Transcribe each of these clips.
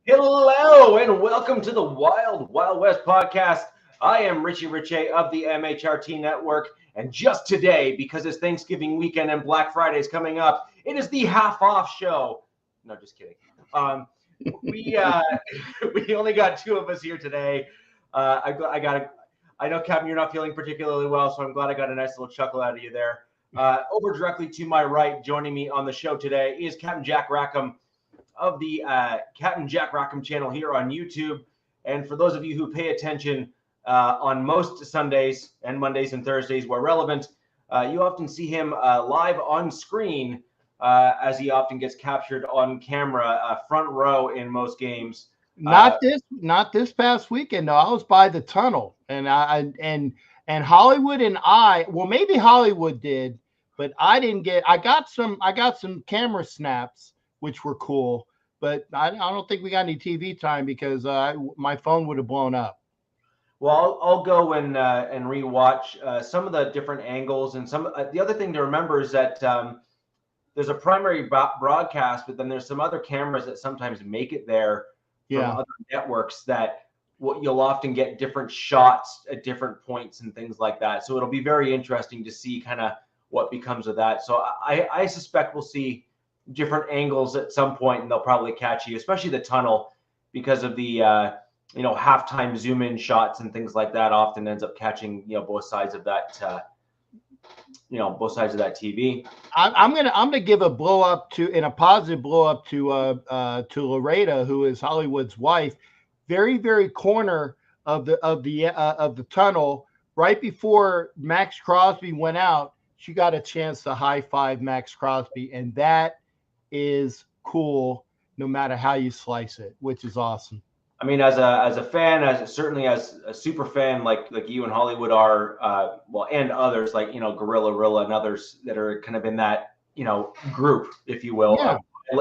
Hello and welcome to the Wild Wild West podcast. I am Richie Riche of the MHRT Network, and just today, because it's Thanksgiving weekend and Black Friday is coming up, it is the half-off show. No, just kidding. We we only got two of us here today. I know, Captain, you're not feeling particularly well, so I'm glad I got a nice little chuckle out of you there. Over directly to my right, joining me on the show today is Captain Jack Rackham of the Captain Jack Rackham channel here on YouTube. And for those of you who pay attention on most Sundays and Mondays and Thursdays where relevant, you often see him live on screen as he often gets captured on camera, front row in most games. Not this past weekend though. I was by the tunnel, and Hollywood and maybe Hollywood did, but I didn't get. I got some camera snaps, which were cool, but I don't think we got any TV time because my phone would have blown up. Well, I'll go and rewatch some of the different angles, and some. The other thing to remember is that there's a primary broadcast, but then there's some other cameras that sometimes make it there from other networks that you'll often get different shots at different points and things like that. So it'll be very interesting to see kind of what becomes of that. So I suspect we'll see different angles at some point, and they'll probably catch you, especially the tunnel, because of the halftime zoom in shots and things like that often ends up catching both sides of that TV. I'm gonna give a positive blow up to Loretta, who is Hollywood's wife, very very corner of the tunnel right before Max Crosby went out. She got a chance to high five Max Crosby, and that is cool no matter how you slice it, which is awesome. I mean, as a fan, certainly as a super fan like you and Hollywood are, and others like Gorilla Rilla and others that are kind of in that group, if you will. Yeah.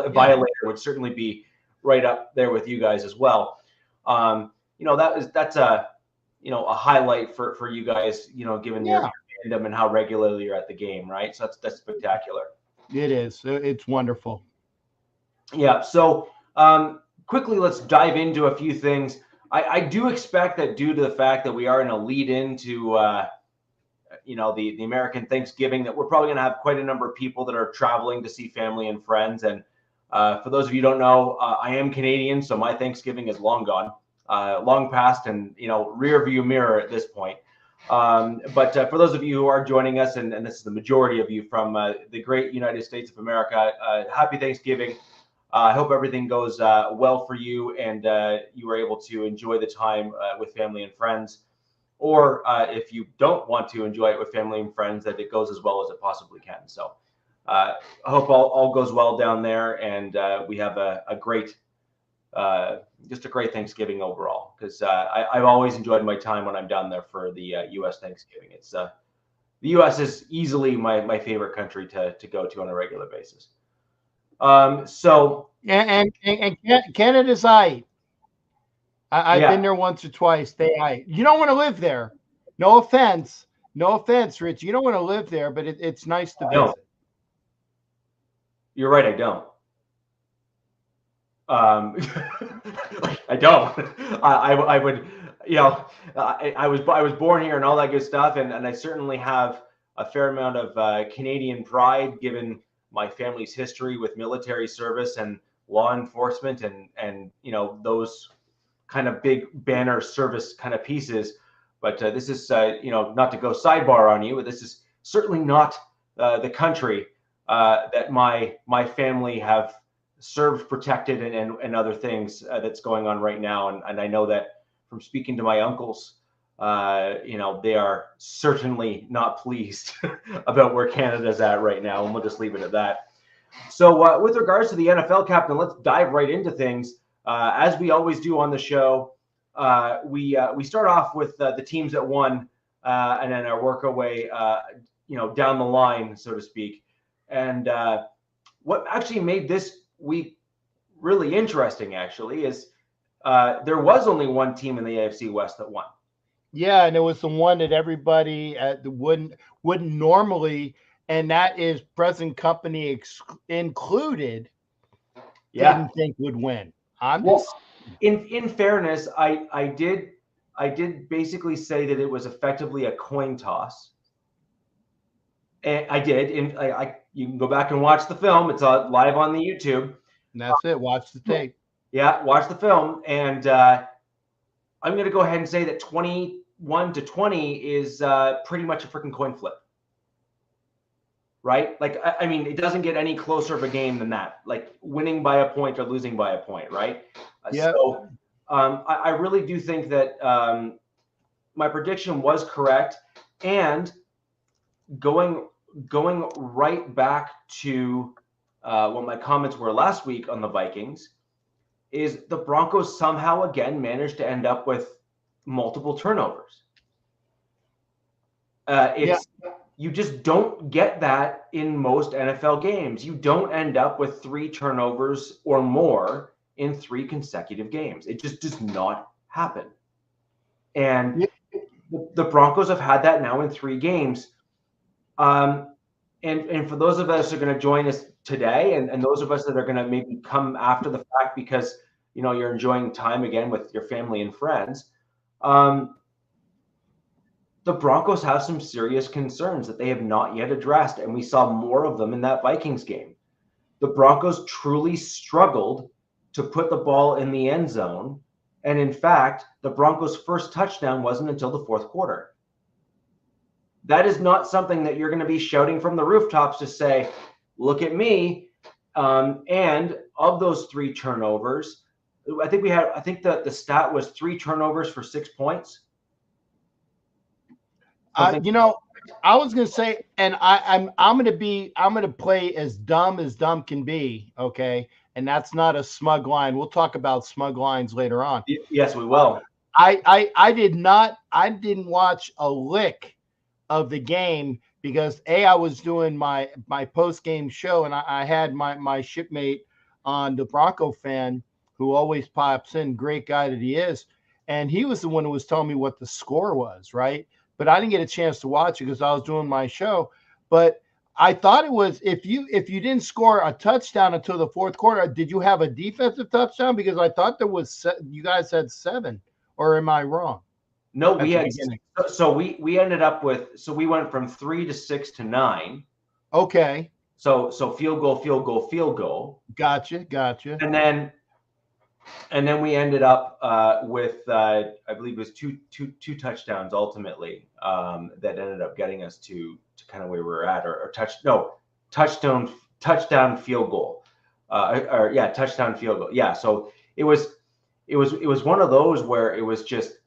Violator would certainly be right up there with you guys as well. That's a highlight for you guys, given your fandom and how regularly you're at the game, right? So that's spectacular. It is. It's wonderful. Yeah. So. Quickly, let's dive into a few things. I do expect that due to the fact that we are in a lead into, the American Thanksgiving, that we're probably going to have quite a number of people that are traveling to see family and friends. And for those of you who don't know, I am Canadian, so my Thanksgiving is long gone, long past, and rear view mirror at this point. But for those of you who are joining us, and this is the majority of you from the great United States of America, happy Thanksgiving. I hope everything goes well for you, and you are able to enjoy the time with family and friends. Or if you don't want to enjoy it with family and friends, that it goes as well as it possibly can. So I hope all goes well down there, and we have a great Thanksgiving overall. Because I've always enjoyed my time when I'm down there for the U.S. Thanksgiving. It's the U.S. is easily my favorite country to go to on a regular basis. So and Canada's aight. I've been there once or twice. They aight. You don't want to live there. No offense, Rich. You don't want to live there, but it's nice to visit. You're right. I don't. I don't. I would. I was born here and all that good stuff, and I certainly have a fair amount of Canadian pride given my family's history with military service and law enforcement and those kind of big banner service kind of pieces. But this is not to go sidebar on you, but this is certainly not the country that my family have served, protected, and other things that's going on right now. And I know that from speaking to my uncles, they are certainly not pleased about where Canada's at right now, and we'll just leave it at that. So with regards to the NFL, Captain, let's dive right into things. As we always do on the show, we start off with the teams that won, and then work our way, down the line, so to speak. And what actually made this week really interesting, actually, is there was only one team in the AFC West that won. Yeah, and it was the one that everybody wouldn't normally, and that is present company included, didn't think would win. In fairness, I did basically say that it was effectively a coin toss. And I did. And you can go back and watch the film. It's live on the YouTube. And that's it. Watch the tape. Yeah, watch the film. And I'm going to go ahead and say that 21-20 is pretty much a freaking coin flip. Right? Like, I mean, it doesn't get any closer of a game than that. Like winning by a point or losing by a point, right? Yeah. So I really do think that my prediction was correct. And going right back to what my comments were last week on the Vikings, is the Broncos somehow again managed to end up with multiple turnovers. You just don't get that in most NFL games. You don't end up with 3 turnovers or more in 3 consecutive games. It just does not happen. And the Broncos have had that now in 3 games. And for those of us who are going to join us today, and those of us that are going to maybe come after the fact because you're enjoying time again with your family and friends, the Broncos have some serious concerns that they have not yet addressed, and we saw more of them in that Vikings game. The Broncos truly struggled to put the ball in the end zone, and in fact, the Broncos' first touchdown wasn't until the 4th quarter. That is not something that you're going to be shouting from the rooftops to say, look at me. And of those 3 turnovers, I think the stat was 3 turnovers for 6 points. I was gonna say, and I'm gonna play as dumb can be, okay? And that's not a smug line. We'll talk about smug lines later on. Yes, we will. I didn't watch a lick of the game because I was doing my post game show, and I had my shipmate on, the Bronco fan, who always pops in, great guy that he is, and he was the one who was telling me what the score was, right? But I didn't get a chance to watch it because I was doing my show. But I thought it was, if you didn't score a touchdown until the 4th quarter, did you have a defensive touchdown? Because I thought there was, you guys had 7, or am I wrong? No, we had. So we ended up with, so we went from 3 to 6 to 9. Okay. So field goal. Gotcha. And then we ended up with I believe it was two touchdowns ultimately that ended up getting us to kind of where we were at, or touchdown field goal, touchdown field goal. Yeah, so it was one of those where it was just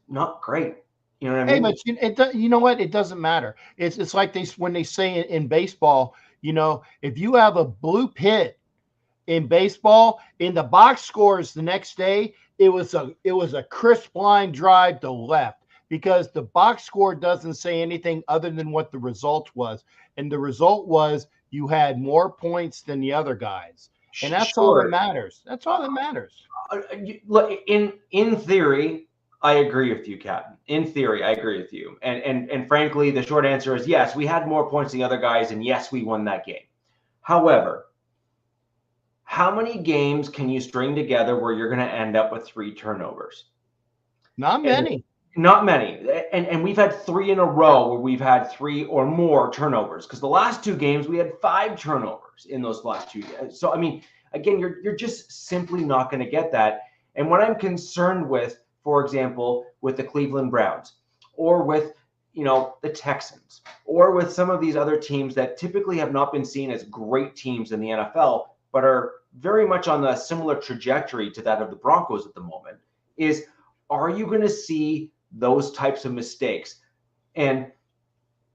not great. You know what I mean? Hey, but you know what? It doesn't matter. It's like when they say in baseball, if you have a blue pit in baseball, in the box scores the next day, it was a crisp line drive to left, because the box score doesn't say anything other than what the result was, and the result was you had more points than the other guys, and that's all that matters. That's all that matters. Look, in theory, I agree with you, Captain. In theory, I agree with you, and frankly, the short answer is yes. We had more points than the other guys, and yes, we won that game. However, how many games can you string together where you're going to end up with 3 turnovers? Not many. Not many. And we've had 3 in a row where we've had 3 or more turnovers, because the last 2 games we had 5 turnovers in those last 2 games. So, I mean, again, you're just simply not going to get that. And what I'm concerned with, for example, with the Cleveland Browns, or with the Texans, or with some of these other teams that typically have not been seen as great teams in the NFL, but are very much on a similar trajectory to that of the Broncos at the moment, is, are you going to see those types of mistakes? And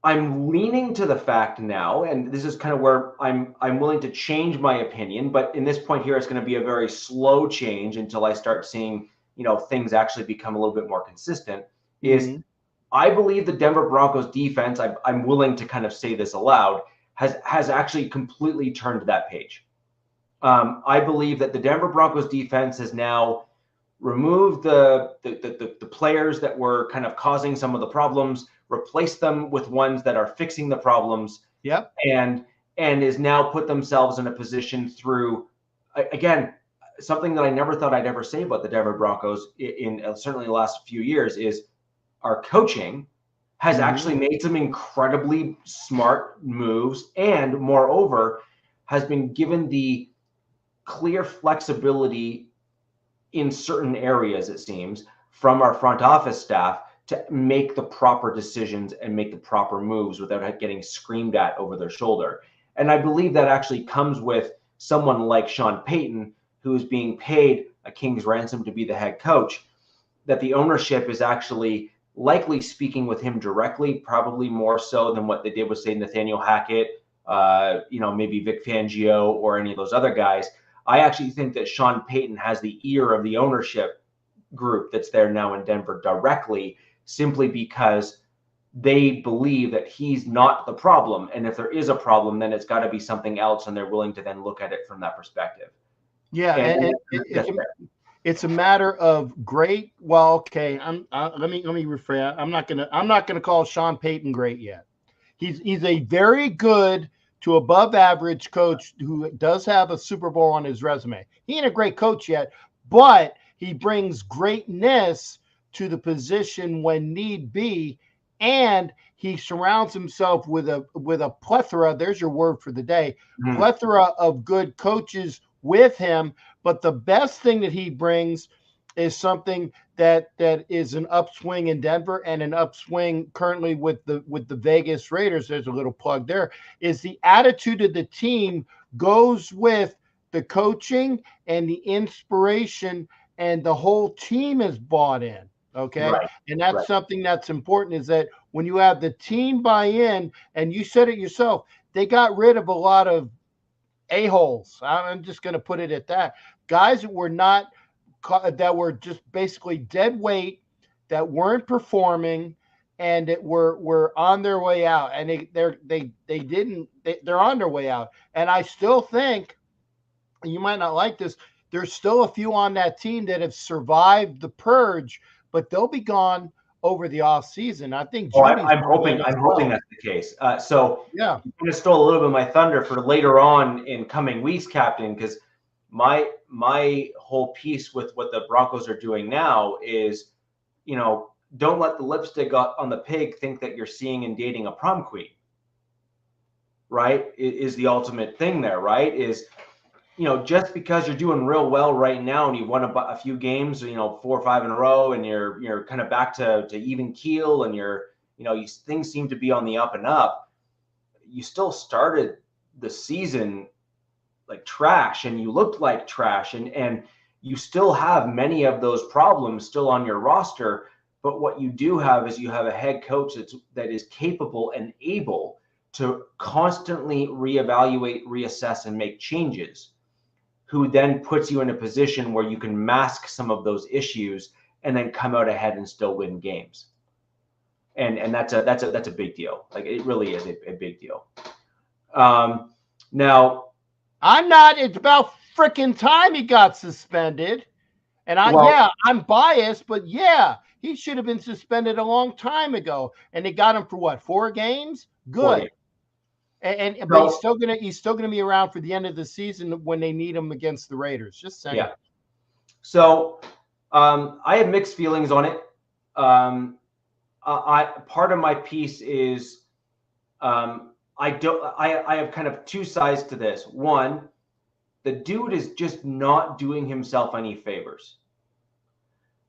I'm leaning to the fact now, and this is kind of where I'm willing to change my opinion, but in this point here, it's going to be a very slow change until I start seeing, things actually become a little bit more consistent, is I believe the Denver Broncos defense, I'm willing to kind of say this aloud, has actually completely turned that page. I believe that the Denver Broncos defense has now removed the players that were kind of causing some of the problems, replaced them with ones that are fixing the problems. Yep. And is now put themselves in a position through, again, something that I never thought I'd ever say about the Denver Broncos in certainly the last few years is our coaching has actually made some incredibly smart moves, and moreover has been given the clear flexibility in certain areas, it seems, from our front office staff to make the proper decisions and make the proper moves without getting screamed at over their shoulder. And I believe that actually comes with someone like Sean Payton, who is being paid a king's ransom to be the head coach, that the ownership is actually likely speaking with him directly, probably more so than what they did with, say, Nathaniel Hackett, maybe Vic Fangio or any of those other guys. I actually think that Sean Payton has the ear of the ownership group that's there now in Denver directly, simply because they believe that he's not the problem. And if there is a problem, then it's got to be something else, and they're willing to then look at it from that perspective. Yeah, and it's a matter of great. Well, okay, let me rephrase. I'm not gonna call Sean Payton great yet. He's a very good to above average coach who does have a Super Bowl on his resume. He ain't a great coach yet, but he brings greatness to the position when need be, and he surrounds himself with a plethora. There's your word for the day. Plethora of good coaches with him. But the best thing that he brings is something that is an upswing in Denver and an upswing currently with the Vegas Raiders. There's a little plug there. Is the attitude of the team goes with the coaching and the inspiration, and the whole team is bought in. Okay. Right. And that's something that's important, is that when you have the team buy in, and you said it yourself, they got rid of a lot of a-holes. I'm just going to put it at that. Guys that were just basically dead weight, that weren't performing, and that were on their way out. And they're on their way out. And I still think, you might not like this, there's still a few on that team that have survived the purge, but they'll be gone over the off season. I think. I'm hoping that's the case. So yeah, I'm going to steal a little bit of my thunder for later on in coming weeks, Captain, because my whole piece with what the Broncos are doing now is, don't let the lipstick on the pig think that you're seeing and dating a prom queen. Right? Is the ultimate thing there, right? Is, just because you're doing real well right now and you won a few games, 4 or 5 in a row, and you're kind of back to even keel, and things seem to be on the up and up. You still started the season like trash, and you looked like trash, and you still have many of those problems still on your roster. But what you do have is you have a head coach that is capable and able to constantly reevaluate, reassess, and make changes, who then puts you in a position where you can mask some of those issues and then come out ahead and still win games. And that's a big deal. Like, it really is a big deal. Now, it's about freaking time he got suspended. And I'm biased, but yeah, he should have been suspended a long time ago. And they got him for what, 4 games? Good. But he's still gonna be around for the end of the season when they need him against the Raiders. Just saying. Yeah. So I have mixed feelings on it. Part of my piece is I have kind of 2 sides to this. One, the dude is just not doing himself any favors.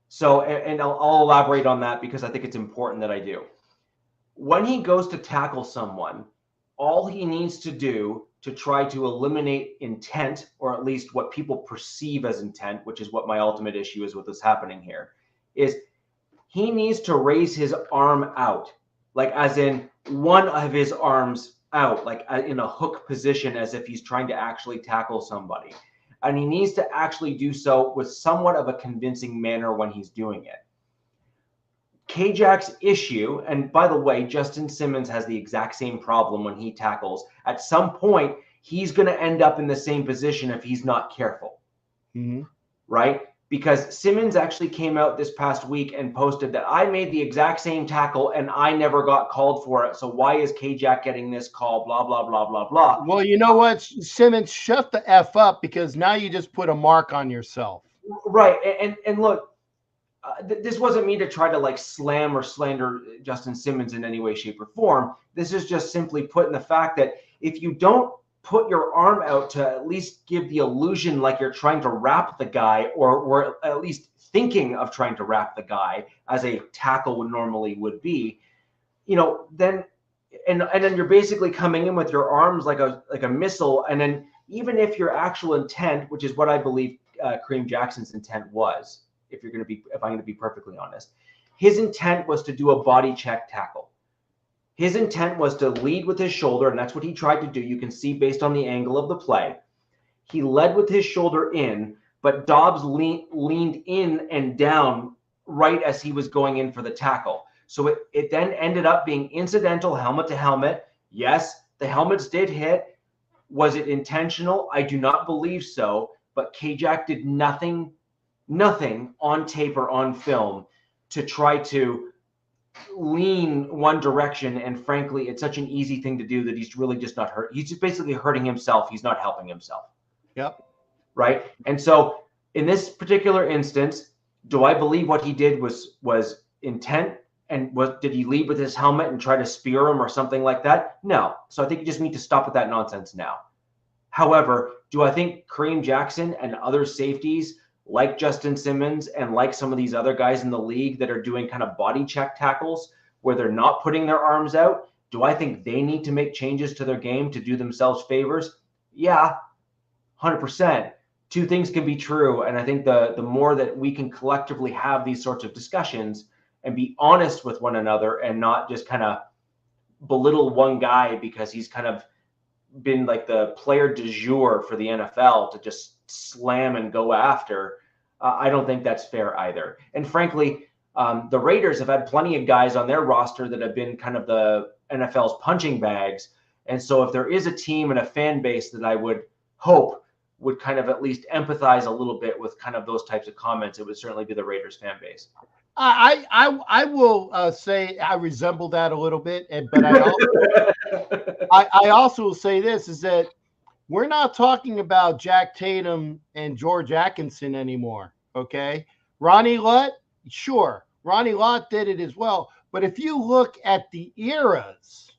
So, and I'll elaborate on that because I think it's important that I do. When he goes to tackle someone, all he needs to do to try to eliminate intent, or at least what people perceive as intent, which is what my ultimate issue is with this happening here, is he needs to raise his arm out, like as in one of his arms out, like in a hook position, as if he's trying to actually tackle somebody. And he needs to actually do so with somewhat of a convincing manner when he's doing it. K-Jack's issue, and by the way, Justin Simmons has the exact same problem when he tackles. At some point, he's going to end up in the same position if he's not careful, right? because Simmons actually came out this past week and posted that I made the exact same tackle and I never got called for it. So why is K-Jack getting this call? Blah, blah, blah, blah, blah. Well, you know what, Simmons, shut the F up, because now you just put a mark on yourself. Right. And look, this wasn't me to try to like slam or slander Justin Simmons in any way, shape, or form. This is just simply putting the fact that if you don't put your arm out to at least give the illusion like you're trying to wrap the guy, or at least thinking of trying to wrap the guy as a tackle would be, then then you're basically coming in with your arms like a missile. And then even if your actual intent, which is what I believe Kareem Jackson's intent was, if I'm going to be perfectly honest, his intent was to do a body check tackle. His intent was to lead with his shoulder, and that's what he tried to do. You can see based on the angle of the play. He led with his shoulder in, but Dobbs leaned in and down right as he was going in for the tackle. So it then ended up being incidental, helmet to helmet. Yes, the helmets did hit. Was it intentional? I do not believe so, but K-Jack did nothing on tape or on film to try to lean one direction. And frankly, it's such an easy thing to do that he's really just not hurt. He's just basically hurting himself. He's not helping himself. Yep. Right. And so in this particular instance, do I believe what he did was intent? And did he lead with his helmet and try to spear him or something like that? No. So I think you just need to stop with that nonsense now. However, do I think Kareem Jackson and other safeties like Justin Simmons and like some of these other guys in the league that are doing kind of body check tackles where they're not putting their arms out, do I think they need to make changes to their game to do themselves favors? Yeah, 100%. Two things can be true. And I think the more that we can collectively have these sorts of discussions and be honest with one another and not just kind of belittle one guy because he's kind of been like the player du jour for the NFL to just slam and go after, I don't think that's fair either. And frankly, the Raiders have had plenty of guys on their roster that have been kind of the NFL's punching bags. And so if there is a team and a fan base that I would hope would kind of at least empathize a little bit with kind of those types of comments, it would certainly be the Raiders fan base. I will say I resemble that a little bit, but I also will say this is that we're not talking about Jack Tatum and George Atkinson anymore. Okay, Ronnie Lott, sure, Ronnie Lott did it as well. But if you look at the eras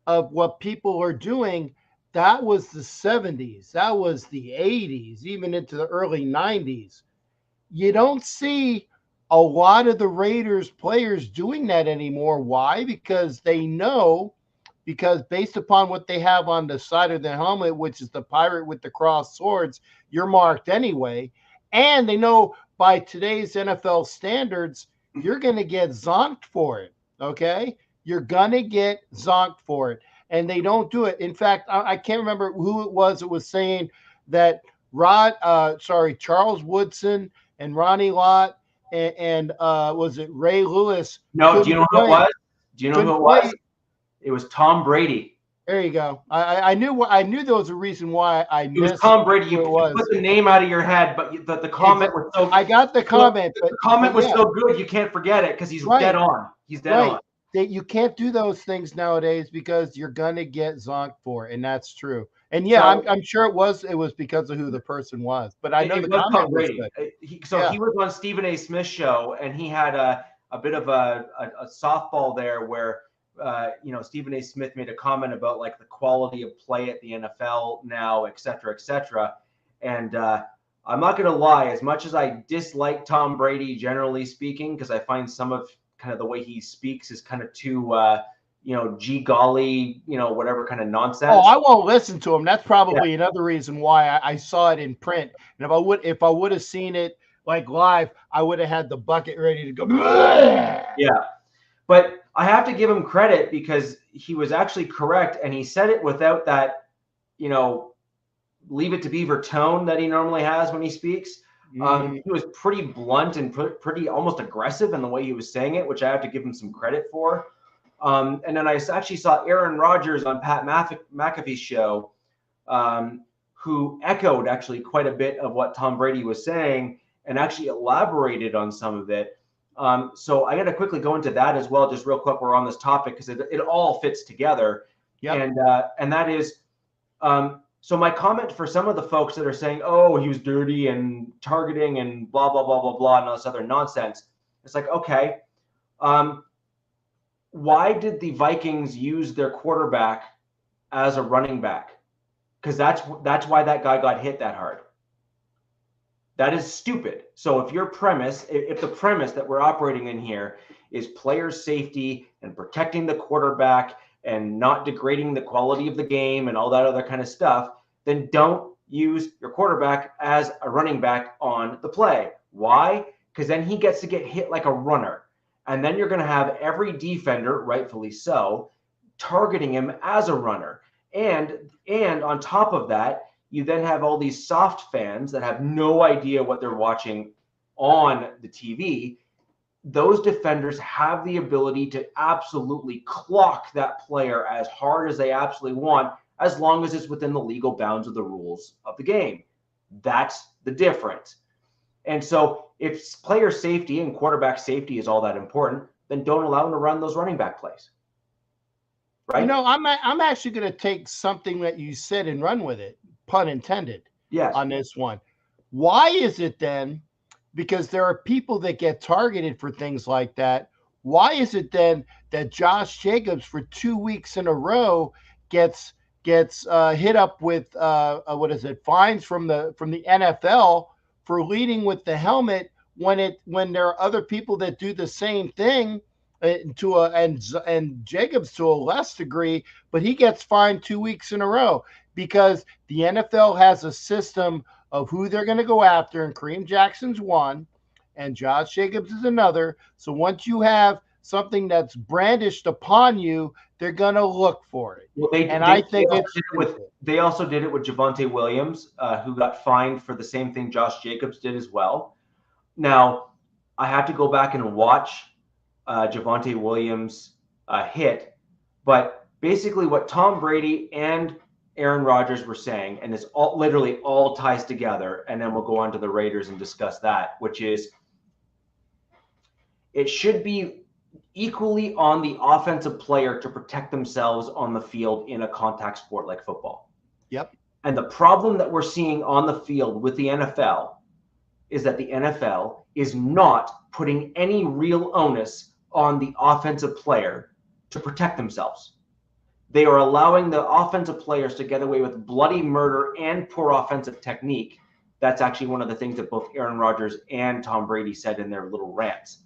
of what people are doing, that was the 70s, that was the 80s, even into the early 90s. You don't see a lot of the Raiders players doing that anymore. Why? Because they know, because based upon what they have on the side of the helmet, which is the pirate with the crossed swords, you're marked anyway. And they know by today's NFL standards, you're going to get zonked for it. Okay? You're going to get zonked for it. And they don't do it. In fact, I can't remember who it was that was saying that Charles Woodson and Ronnie Lott and was it Ray Lewis? No, do you know who it was? Do you know who it was? It was Tom Brady. There you go. I knew there was a reason why I missed. It was Tom Brady. You put the name out of your head, but the comment was so. I got the comment. But the comment was so good, you can't forget it because he's dead on. He's dead on. You can't do those things nowadays because you're gonna get zonked for it, and that's true. And yeah, I'm sure it was because of who the person was. But I know the comment was good. He was on Stephen A. Smith's show, and he had a bit of a softball there where. Stephen A. Smith made a comment about like the quality of play at the NFL now, et cetera, et cetera. And I'm not going to lie, as much as I dislike Tom Brady, generally speaking, because I find some of kind of the way he speaks is kind of too, gee golly, whatever kind of nonsense. Oh, I won't listen to him. That's probably another reason why I saw it in print. And if I would have seen it like live, I would have had the bucket ready to go. Yeah. But I have to give him credit because he was actually correct. And he said it without that, leave it to beaver tone that he normally has when he speaks. He was pretty blunt and pretty almost aggressive in the way he was saying it, which I have to give him some credit for. And then I actually saw Aaron Rodgers on Pat McAfee's show, who echoed actually quite a bit of what Tom Brady was saying. and actually elaborated on some of it. So I got to quickly go into that as well, just real quick. We're on this topic because it all fits together. Yep. And that is, so my comment for some of the folks that are saying, oh, he was dirty and targeting and blah, blah, blah, blah, blah, and all this other nonsense. It's like, okay, why did the Vikings use their quarterback as a running back? Because that's why that guy got hit that hard. That is stupid. So if the premise that we're operating in here is player safety and protecting the quarterback and not degrading the quality of the game and all that other kind of stuff, then don't use your quarterback as a running back on the play. Why? Because then he gets to get hit like a runner. And then you're going to have every defender, rightfully so, targeting him as a runner. And on top of that, you then have all these soft fans that have no idea what they're watching on the TV. Those defenders have the ability to absolutely clock that player as hard as they absolutely want, as long as it's within the legal bounds of the rules of the game. That's the difference. And so if player safety and quarterback safety is all that important, then don't allow them to run those running back plays. Right? You know, I'm actually going to take something that you said and run with it, pun intended, yes, on this one. Why is it then, because there are people that get targeted for things like that, why is it then that Josh Jacobs for 2 weeks in a row gets hit up with fines from the NFL for leading with the helmet when there are other people that do the same thing and Jacobs to a less degree, but he gets fined 2 weeks in a row because the NFL has a system of who they're going to go after, and Kareem Jackson's one and Josh Jacobs is another. So once you have something that's brandished upon you, they're going to look for it. Well, they also did it with Javonte Williams, who got fined for the same thing Josh Jacobs did as well. Now, I have to go back and watch Javonte Williams hit, but basically what Tom Brady and Aaron Rodgers were saying, and this literally all ties together, and then we'll go on to the Raiders and discuss that, which is it should be equally on the offensive player to protect themselves on the field in a contact sport like football. Yep. And the problem that we're seeing on the field with the NFL is that the NFL is not putting any real onus on the offensive player to protect themselves. They are allowing the offensive players to get away with bloody murder and poor offensive technique. That's actually one of the things that both Aaron Rodgers and Tom Brady said in their little rants.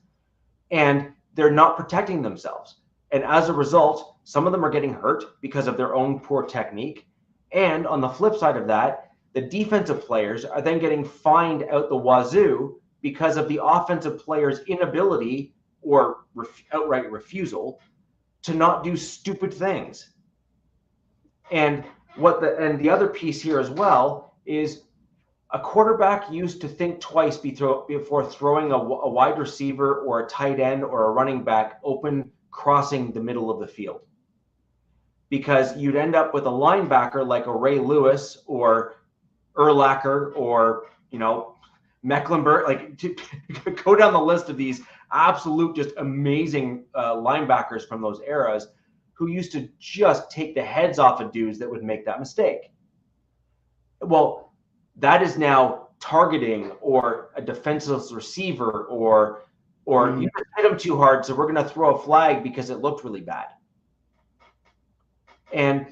And they're not protecting themselves. And as a result, some of them are getting hurt because of their own poor technique. And on the flip side of that, the defensive players are then getting fined out the wazoo because of the offensive players' inability or outright refusal to not do stupid things. And the other piece here as well is a quarterback used to think twice before throwing a wide receiver or a tight end or a running back open crossing the middle of the field, because you'd end up with a linebacker like a Ray Lewis or Urlacher or Mecklenburg, like to go down the list of these absolute just amazing linebackers from those eras who used to just take the heads off of dudes that would make that mistake. Well, that is now targeting or a defenseless receiver or you hit them too hard, so we're going to throw a flag because it looked really bad. And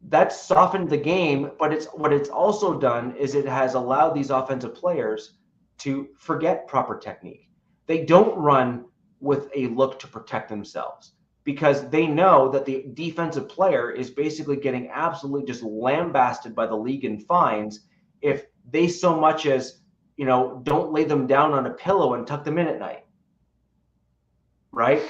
that's softened the game, but what it's also done is it has allowed these offensive players to forget proper technique. They don't run with a look to protect themselves because they know that the defensive player is basically getting absolutely just lambasted by the league in fines if they so much as, don't lay them down on a pillow and tuck them in at night. Right?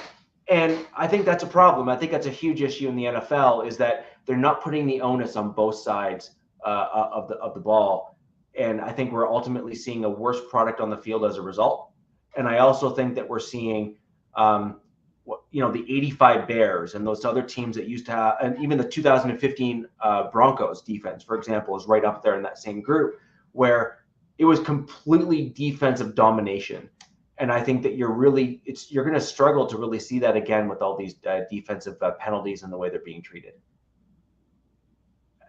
And I think that's a problem. I think that's a huge issue in the NFL is that they're not putting the onus on both sides of the ball. And I think we're ultimately seeing a worse product on the field as a result. And I also think that we're seeing, the 85 Bears and those other teams that used to have, and even the 2015 Broncos defense, for example, is right up there in that same group where It was completely defensive domination. And I think that you're going to struggle to really see that again with all these defensive penalties and the way they're being treated.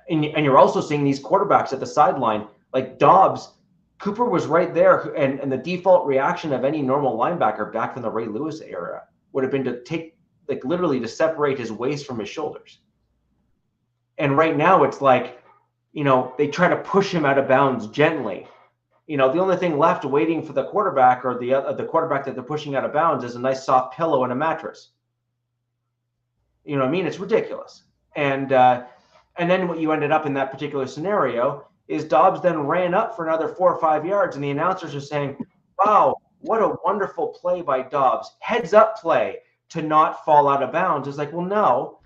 And you're also seeing these quarterbacks at the sideline, like Dobbs. Cooper was right there, and the default reaction of any normal linebacker back from the Ray Lewis era would have been to take, like, literally to separate his waist from his shoulders. And right now it's like, they try to push him out of bounds gently. The only thing left waiting for the quarterback or the quarterback that they're pushing out of bounds is a nice soft pillow and a mattress. You know what I mean? It's ridiculous. And then what you ended up in that particular scenario is Dobbs then ran up for another 4 or 5 yards, and the announcers are saying, wow, what a wonderful play by Dobbs. Heads up play to not fall out of bounds. It's like, well, no.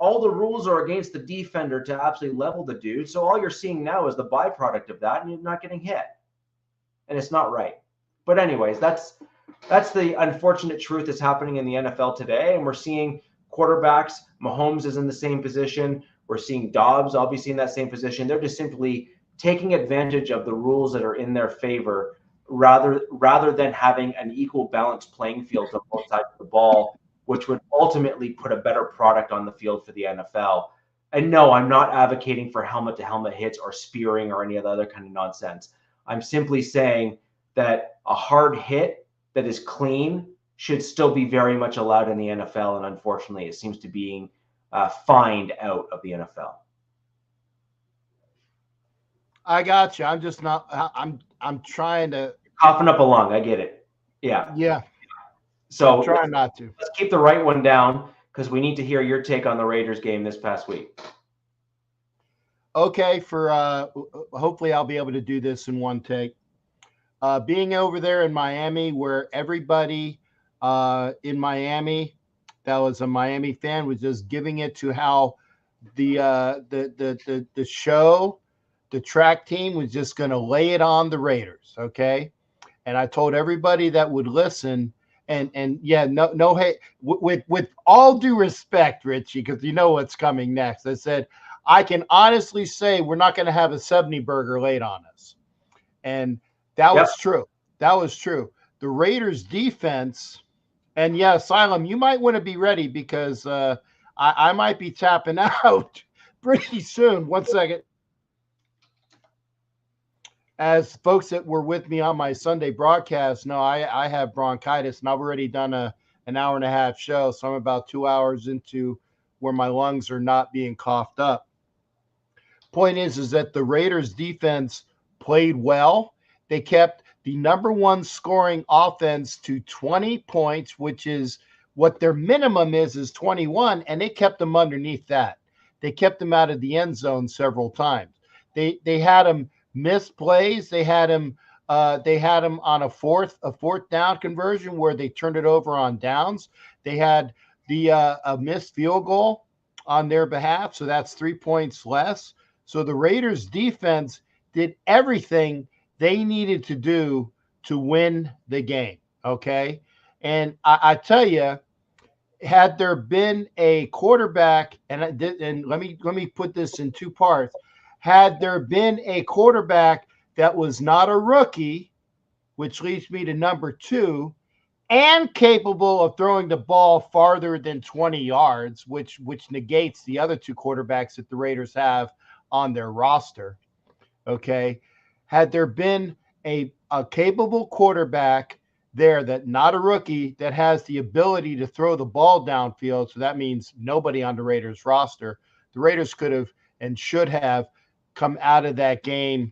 All the rules are against the defender to absolutely level the dude. So all you're seeing now is the byproduct of that, and you're not getting hit. And it's not right. But anyways, that's the unfortunate truth that's happening in the NFL today. And we're seeing quarterbacks, Mahomes is in the same position. We're seeing Dobbs obviously in that same position. They're just simply taking advantage of the rules that are in their favor rather than having an equal balanced playing field on both sides of the ball, which would ultimately put a better product on the field for the NFL. And no, I'm not advocating for helmet-to-helmet hits or spearing or any of the other kind of nonsense. I'm simply saying that a hard hit that is clean should still be very much allowed in the NFL, and unfortunately, it seems to be fined out of the NFL. I got you. I'm just not. I'm trying to coughing up a lung. I get it. Yeah. Yeah. So I'm trying not to. Let's keep the right one down because we need to hear your take on the Raiders game this past week. Okay, for hopefully I'll be able to do this in one take. Being over there in Miami, where everybody in Miami that was a Miami fan was just giving it to how the show, the track team was just going to lay it on the Raiders. Okay, and I told everybody that would listen. And yeah, no, hey, with all due respect, Richie, because you know what's coming next. I said, I can honestly say we're not going to have a 70 burger laid on us. And that was true. That was true. The Raiders defense, and yeah, Asylum, you might want to be ready because I might be tapping out pretty soon. One second. As folks that were with me on my Sunday broadcast know, I have bronchitis, and I've already done an hour and a half show. So I'm about 2 hours into where my lungs are not being coughed up. Point is that the Raiders defense played well. They kept the number one scoring offense to 20 points, which is what their minimum is 21, and they kept them underneath that. They kept them out of the end zone several times. They had them miss plays. They had him on a fourth down conversion where they turned it over on downs. They had a missed field goal on their behalf, so that's 3 points less. So the Raiders defense did everything they needed to do to win the game. Okay, and I tell you, had there been a quarterback, and let me put this in two parts. Had there been a quarterback that was not a rookie, which leads me to number two, and capable of throwing the ball farther than 20 yards, which negates the other two quarterbacks that the Raiders have on their roster, okay? Had there been a capable quarterback there that not a rookie that has the ability to throw the ball downfield, so that means nobody on the Raiders roster, the Raiders could have and should have come out of that game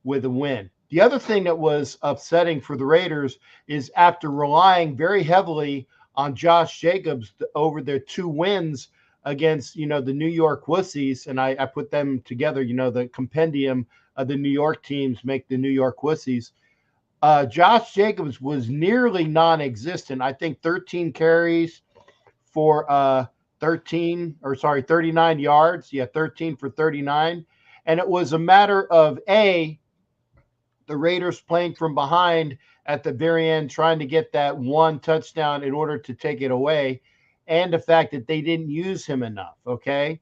with a win. The other thing that was upsetting for the Raiders is after relying very heavily on Josh Jacobs over their 2 wins against, the New York Wussies, and I put them together, the compendium of the New York teams make the New York Wussies. Josh Jacobs was nearly non-existent. I think 13 carries for 39 yards. Yeah, 13 for 39. And it was a matter of the Raiders playing from behind at the very end, trying to get that one touchdown in order to take it away, and the fact that they didn't use him enough, okay?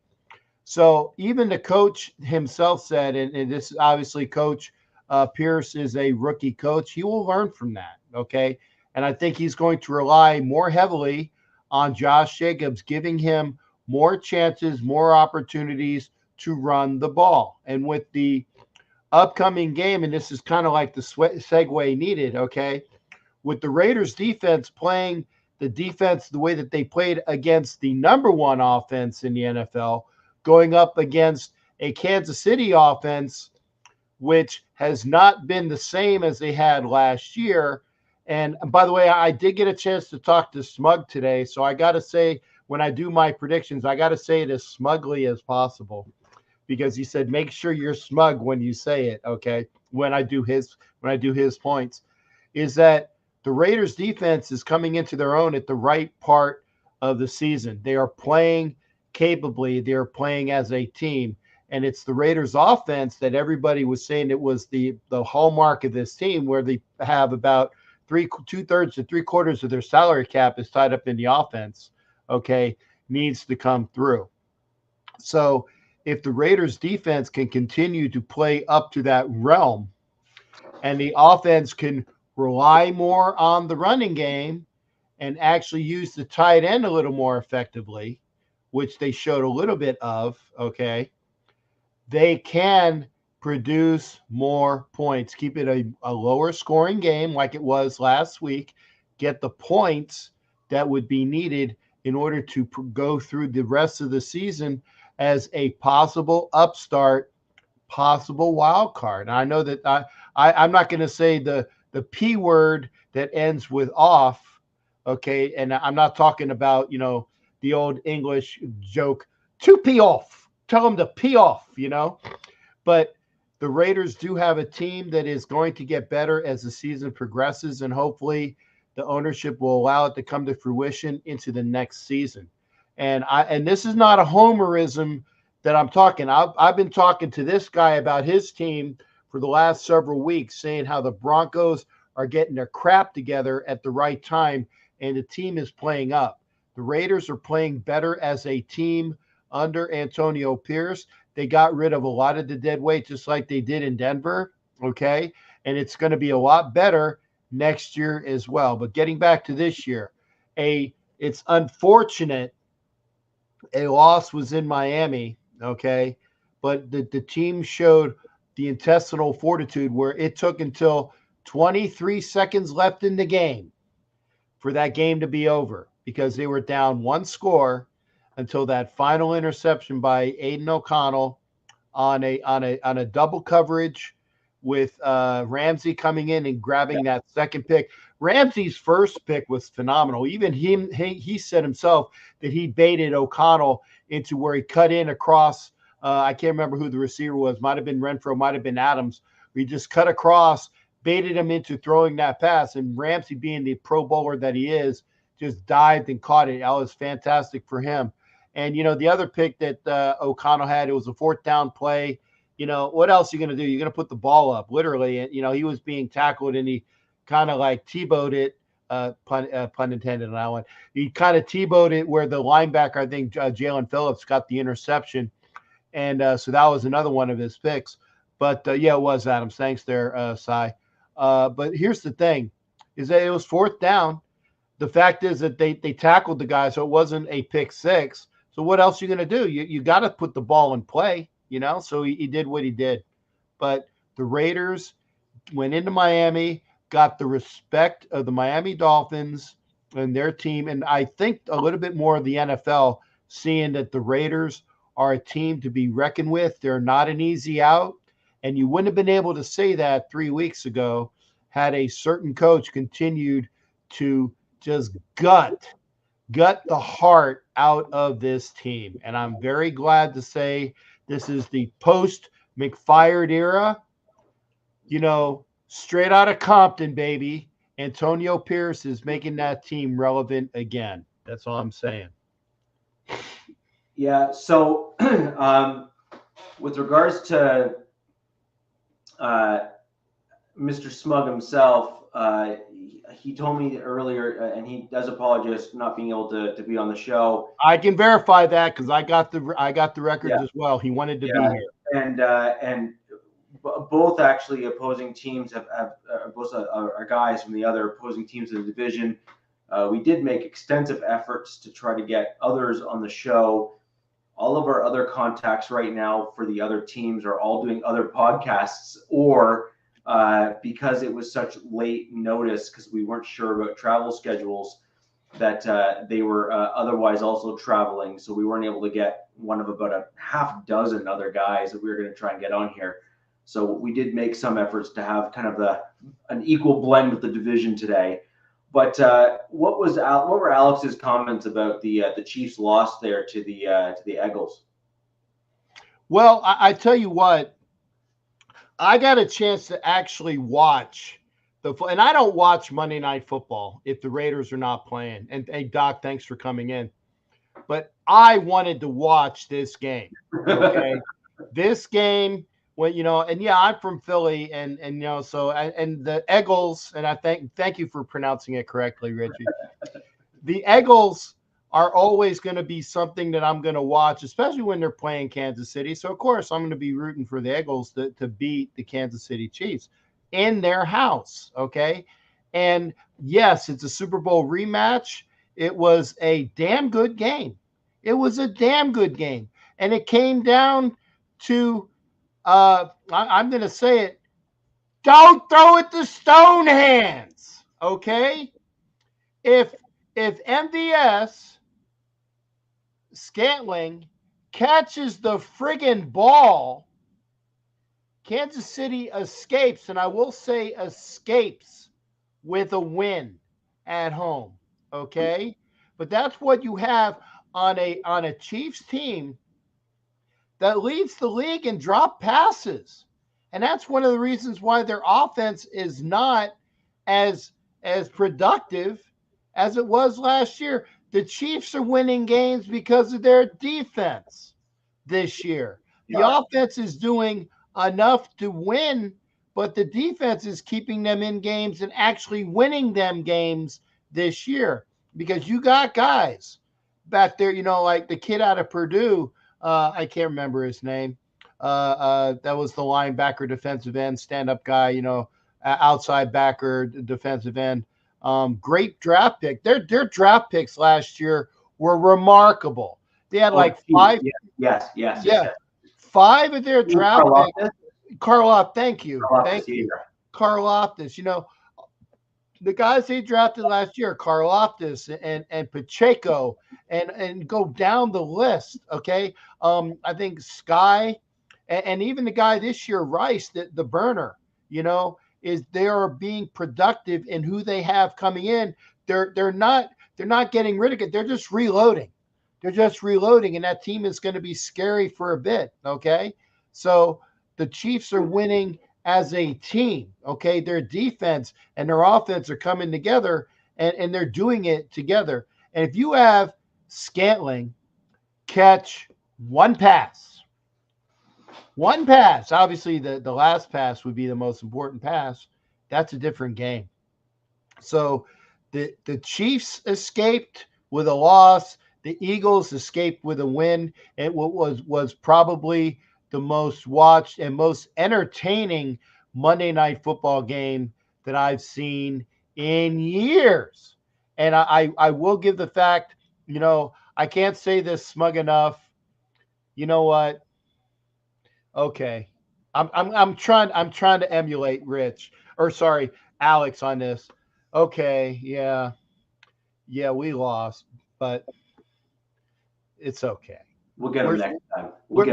So even the coach himself said, and this is obviously Coach Pierce is a rookie coach. He will learn from that, okay? And I think he's going to rely more heavily on Josh Jacobs, giving him more chances, more opportunities to run the ball. And with the upcoming game, and this is kind of like the segue needed, okay? With the Raiders defense playing the defense the way that they played against the number one offense in the NFL, going up against a Kansas City offense, which has not been the same as they had last year. And by the way, I did get a chance to talk to Smug today. So I got to say, when I do my predictions, I got to say it as smugly as possible, because he said, make sure you're smug when you say it. Okay. When I do his points, is that the Raiders defense is coming into their own at the right part of the season. They are playing capably. They're playing as a team. And it's the Raiders offense that everybody was saying it was the hallmark of this team, where they have about 2/3 to 3/4 of their salary cap is tied up in the offense, okay, needs to come through. So if the Raiders defense can continue to play up to that realm, and the offense can rely more on the running game and actually use the tight end a little more effectively, which they showed a little bit of, okay, they can produce more points, keep it a lower scoring game like it was last week, get the points that would be needed in order to go through the rest of the season as a possible upstart, possible wild card. And I know that I'm not going to say the P word that ends with off, okay? And I'm not talking about, the old English joke, to pee off. Tell them to pee off, But the Raiders do have a team that is going to get better as the season progresses, and hopefully the ownership will allow it to come to fruition into the next season. And this is not a homerism that I'm talking. I've been talking to this guy about his team for the last several weeks, saying how the Broncos are getting their crap together at the right time, and the team is playing up. The Raiders are playing better as a team under Antonio Pierce. They got rid of a lot of the dead weight, just like they did in Denver, okay? And it's going to be a lot better next year as well. But getting back to this year, it's unfortunate a loss was in Miami, okay? But the team showed the intestinal fortitude where it took until 23 seconds left in the game for that game to be over, because they were down one score until that final interception by Aiden O'Connell on a double coverage with Ramsey coming in and grabbing that second pick. Ramsey's first pick was phenomenal. Even he said himself that he baited O'Connell into where he cut in across. I can't remember who the receiver was. Might have been Renfro, might have been Adams. He just cut across, baited him into throwing that pass. And Ramsey, being the Pro Bowler that he is, just dived and caught it. That was fantastic for him. And, the other pick that O'Connell had, it was a 4th down play. What else are you going to do? You're going to put the ball up, literally. And, he was being tackled, and he kind of like T-bowed it, pun intended on that one. He kind of T-bowed it where the linebacker, I think Jalen Phillips, got the interception. And so that was another one of his picks. But, yeah, it was Adams. Thanks there, Cy. But here's the thing, is that it was 4th down. The fact is that they tackled the guy, so it wasn't a pick six. So what else are you going to do? You got to put the ball in play, So he did what he did. But the Raiders went into Miami, got the respect of the Miami Dolphins and their team, and I think a little bit more of the NFL, seeing that the Raiders are a team to be reckoned with. They're not an easy out, and you wouldn't have been able to say that 3 weeks ago had a certain coach continued to just gut the heart out of this team. And I'm very glad to say this is the post McFired era, straight out of Compton, baby. Antonio Pierce is making that team relevant again. That's all I'm saying. Yeah. So with regards to Mr. Smug himself, he told me earlier, and he does apologize for not being able to be on the show. I can verify that because I got the records as well. He wanted to be here. And both actually opposing teams have both are guys from the other opposing teams in the division. We did make extensive efforts to try to get others on the show. All of our other contacts right now for the other teams are all doing other podcasts, or because it was such late notice, because we weren't sure about travel schedules, that they were otherwise also traveling. So we weren't able to get one of about a half dozen other guys that we were going to try and get on here. So we did make some efforts to have kind of an equal blend with the division today. But what were Alex's comments about the Chiefs' loss there to the Eagles? Well, I tell you what, I got a chance to actually watch and I don't watch Monday Night Football if the Raiders are not playing. And hey, Doc, thanks for coming in. But I wanted to watch this game. Okay, this game. Well, and yeah, I'm from Philly, and so and the Eagles, and I thank you for pronouncing it correctly, Richie. The Eagles are always going to be something that I'm going to watch, especially when they're playing Kansas City. So of course, I'm going to be rooting for the Eagles to beat the Kansas City Chiefs in their house. Okay, and yes, it's a Super Bowl rematch. It was a damn good game. It was a damn good game, and it came down to. I'm going to say it. Don't throw it to stone hands. Okay. If MVS Scantling catches the friggin' ball, Kansas City escapes, and I will say escapes with a win at home. Okay. But that's what you have on a Chiefs team that leads the league in drop passes. And that's one of the reasons why their offense is not as productive as it was last year. The Chiefs are winning games because of their defense this year. The offense is doing enough to win, but the defense is keeping them in games and actually winning them games this year, because you got guys back there, like the kid out of Purdue. I can't remember his name. That was the linebacker, defensive end, stand-up guy, outside backer, defensive end. Great draft pick. Their draft picks last year were remarkable. They had five. Yes. 5 of their draft picks. Karloff, thank you. Thank you. Karloftis, the guys they drafted last year, Karloftis and Pacheco, and go down the list. Okay. I think Sky and even the guy this year, Rice, the burner, is they are being productive in who they have coming in. They're not getting rid of it. They're just reloading. And that team is going to be scary for a bit. Okay. So the Chiefs are winning as a team. Okay. Their defense and their offense are coming together, and they're doing it together. And if you have Scantling catch one pass, obviously the last pass would be the most important pass. That's a different game. So the Chiefs escaped with a loss. The Eagles escaped with a win. It was probably the most watched and most entertaining Monday Night Football game that I've seen in years. And I will give the fact, I can't say this smug enough. You know what? Okay. I'm trying to emulate Alex on this. Okay, yeah, we lost, but it's okay. We'll get him next time. We'll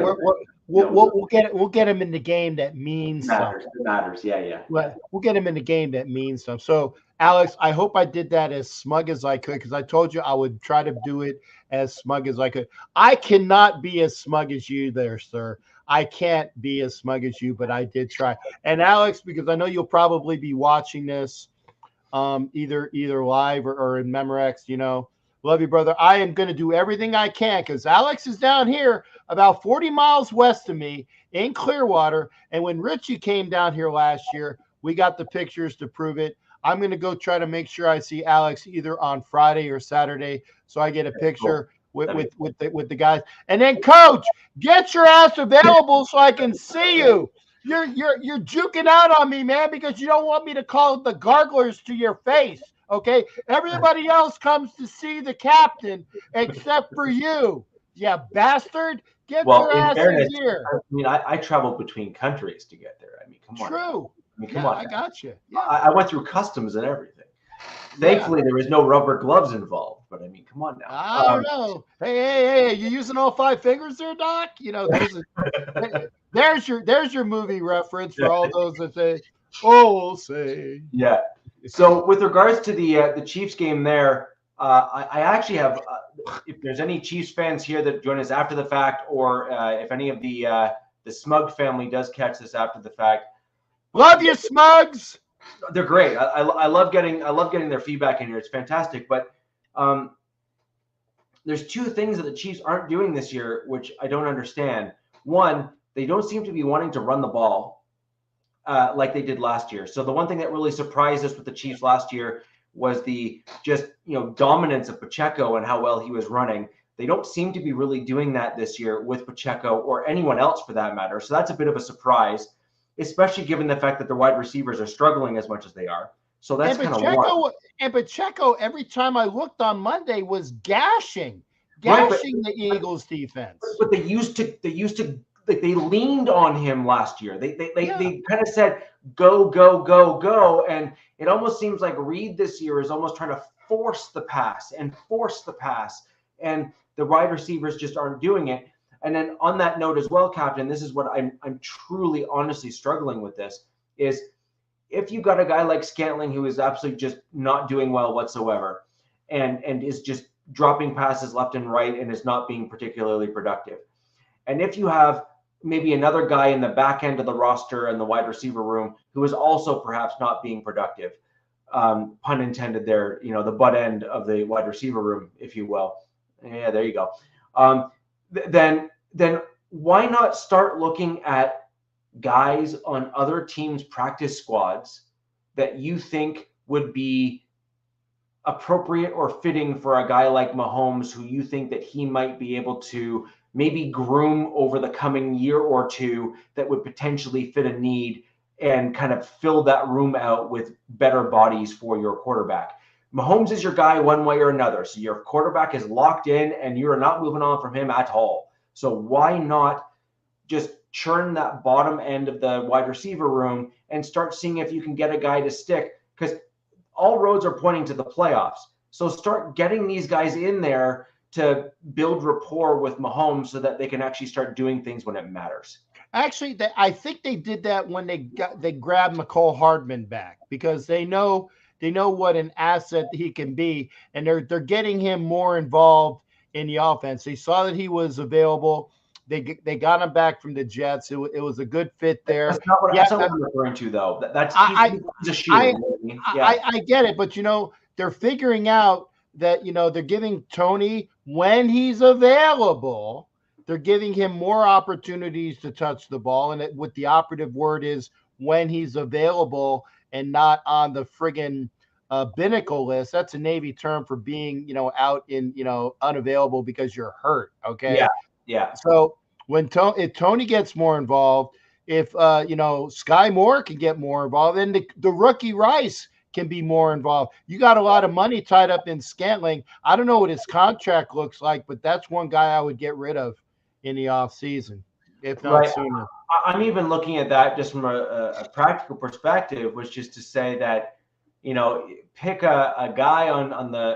get him in the game that means something. It matters. Yeah. We'll get him in the game that means something. So, Alex, I hope I did that as smug as I could, because I told you I would try to do it as smug as I could. I cannot be as smug as you there, sir. I can't be as smug as you, but I did try. And Alex, because I know you'll probably be watching this either live or in Memorex, love you, brother. I am going to do everything I can, because Alex is down here about 40 miles west of me in Clearwater. And when Richie came down here last year, we got the pictures to prove it. I'm going to go try to make sure I see Alex either on Friday or Saturday, so I get a picture with the guys. And then, Coach, get your ass available so I can see you. You're juking out on me, man, because you don't want me to call the garglers to your face. Okay, everybody else comes to see the captain except for you. Yeah, bastard. Get Well, your in ass in fairness, here. I mean, I traveled between countries to get there. I mean, come on now. True. I mean, come Yeah, on I now. got you. Yeah. I went through customs and everything. Yeah. Thankfully, there was no rubber gloves involved. But I mean, come on now. I don't know. Hey, you using all five fingers there, Doc? You know, there's your movie reference for all those that say, "Oh, we'll say." Yeah. So with regards to the Chiefs game there, I actually have. If there's any Chiefs fans here that join us after the fact, or if any of the Smug family does catch this after the fact, love you, Smugs. They're great. I love getting their feedback in here. It's fantastic. But there's two things that the Chiefs aren't doing this year, which I don't understand. One, they don't seem to be wanting to run the ball like they did last year. So the one thing that really surprised us with the Chiefs last year was the just dominance of Pacheco and how well he was running. They don't seem to be really doing that this year with Pacheco or anyone else for that matter. So that's a bit of a surprise, especially given the fact that their wide receivers are struggling as much as they are. So that's kind of one. And Pacheco, every time I looked on Monday, was gashing the Eagles defense. But they used to like they leaned on him last year. They kind of said go, and it almost seems like Reed this year is almost trying to force the pass, and the wide receivers just aren't doing it. And then on that note as well, Captain, this is what I'm truly honestly struggling with this is if you got a guy like Scantling who is absolutely just not doing well whatsoever and is just dropping passes left and right and is not being particularly productive. And if you have maybe another guy in the back end of the roster and the wide receiver room who is also perhaps not being productive, pun intended there, the butt end of the wide receiver room, if you will. Yeah, there you go. Then why not start looking at guys on other teams' practice squads that you think would be appropriate or fitting for a guy like Mahomes, who you think that he might be able to maybe groom over the coming year or two that would potentially fit a need and kind of fill that room out with better bodies for your quarterback. Mahomes is your guy one way or another. So your quarterback is locked in and you're not moving on from him at all. So why not just churn that bottom end of the wide receiver room and start seeing if you can get a guy to stick? Because all roads are pointing to the playoffs. So start getting these guys in there to build rapport with Mahomes so that they can actually start doing things when it matters. Actually, I think they did that when they grabbed McCole Hardman back because they know what an asset he can be, and they're getting him more involved in the offense. They saw that he was available. They got him back from the Jets. It was a good fit there. That's not what I'm referring to, though. He's a shoe. I get it, but they're figuring out that they're giving Tony, when he's available, they're giving him more opportunities to touch the ball, and what the operative word is when he's available and not on the friggin' binnacle list. That's a Navy term for being out in unavailable because you're hurt. Okay. Yeah. So if Tony gets more involved, if Sky Moore can get more involved, then the rookie Rice can be more involved. You got a lot of money tied up in Scantling. I don't know what his contract looks like, but that's one guy I would get rid of in the offseason, if not sooner. I'm even looking at that just from a practical perspective, which is to say that pick a guy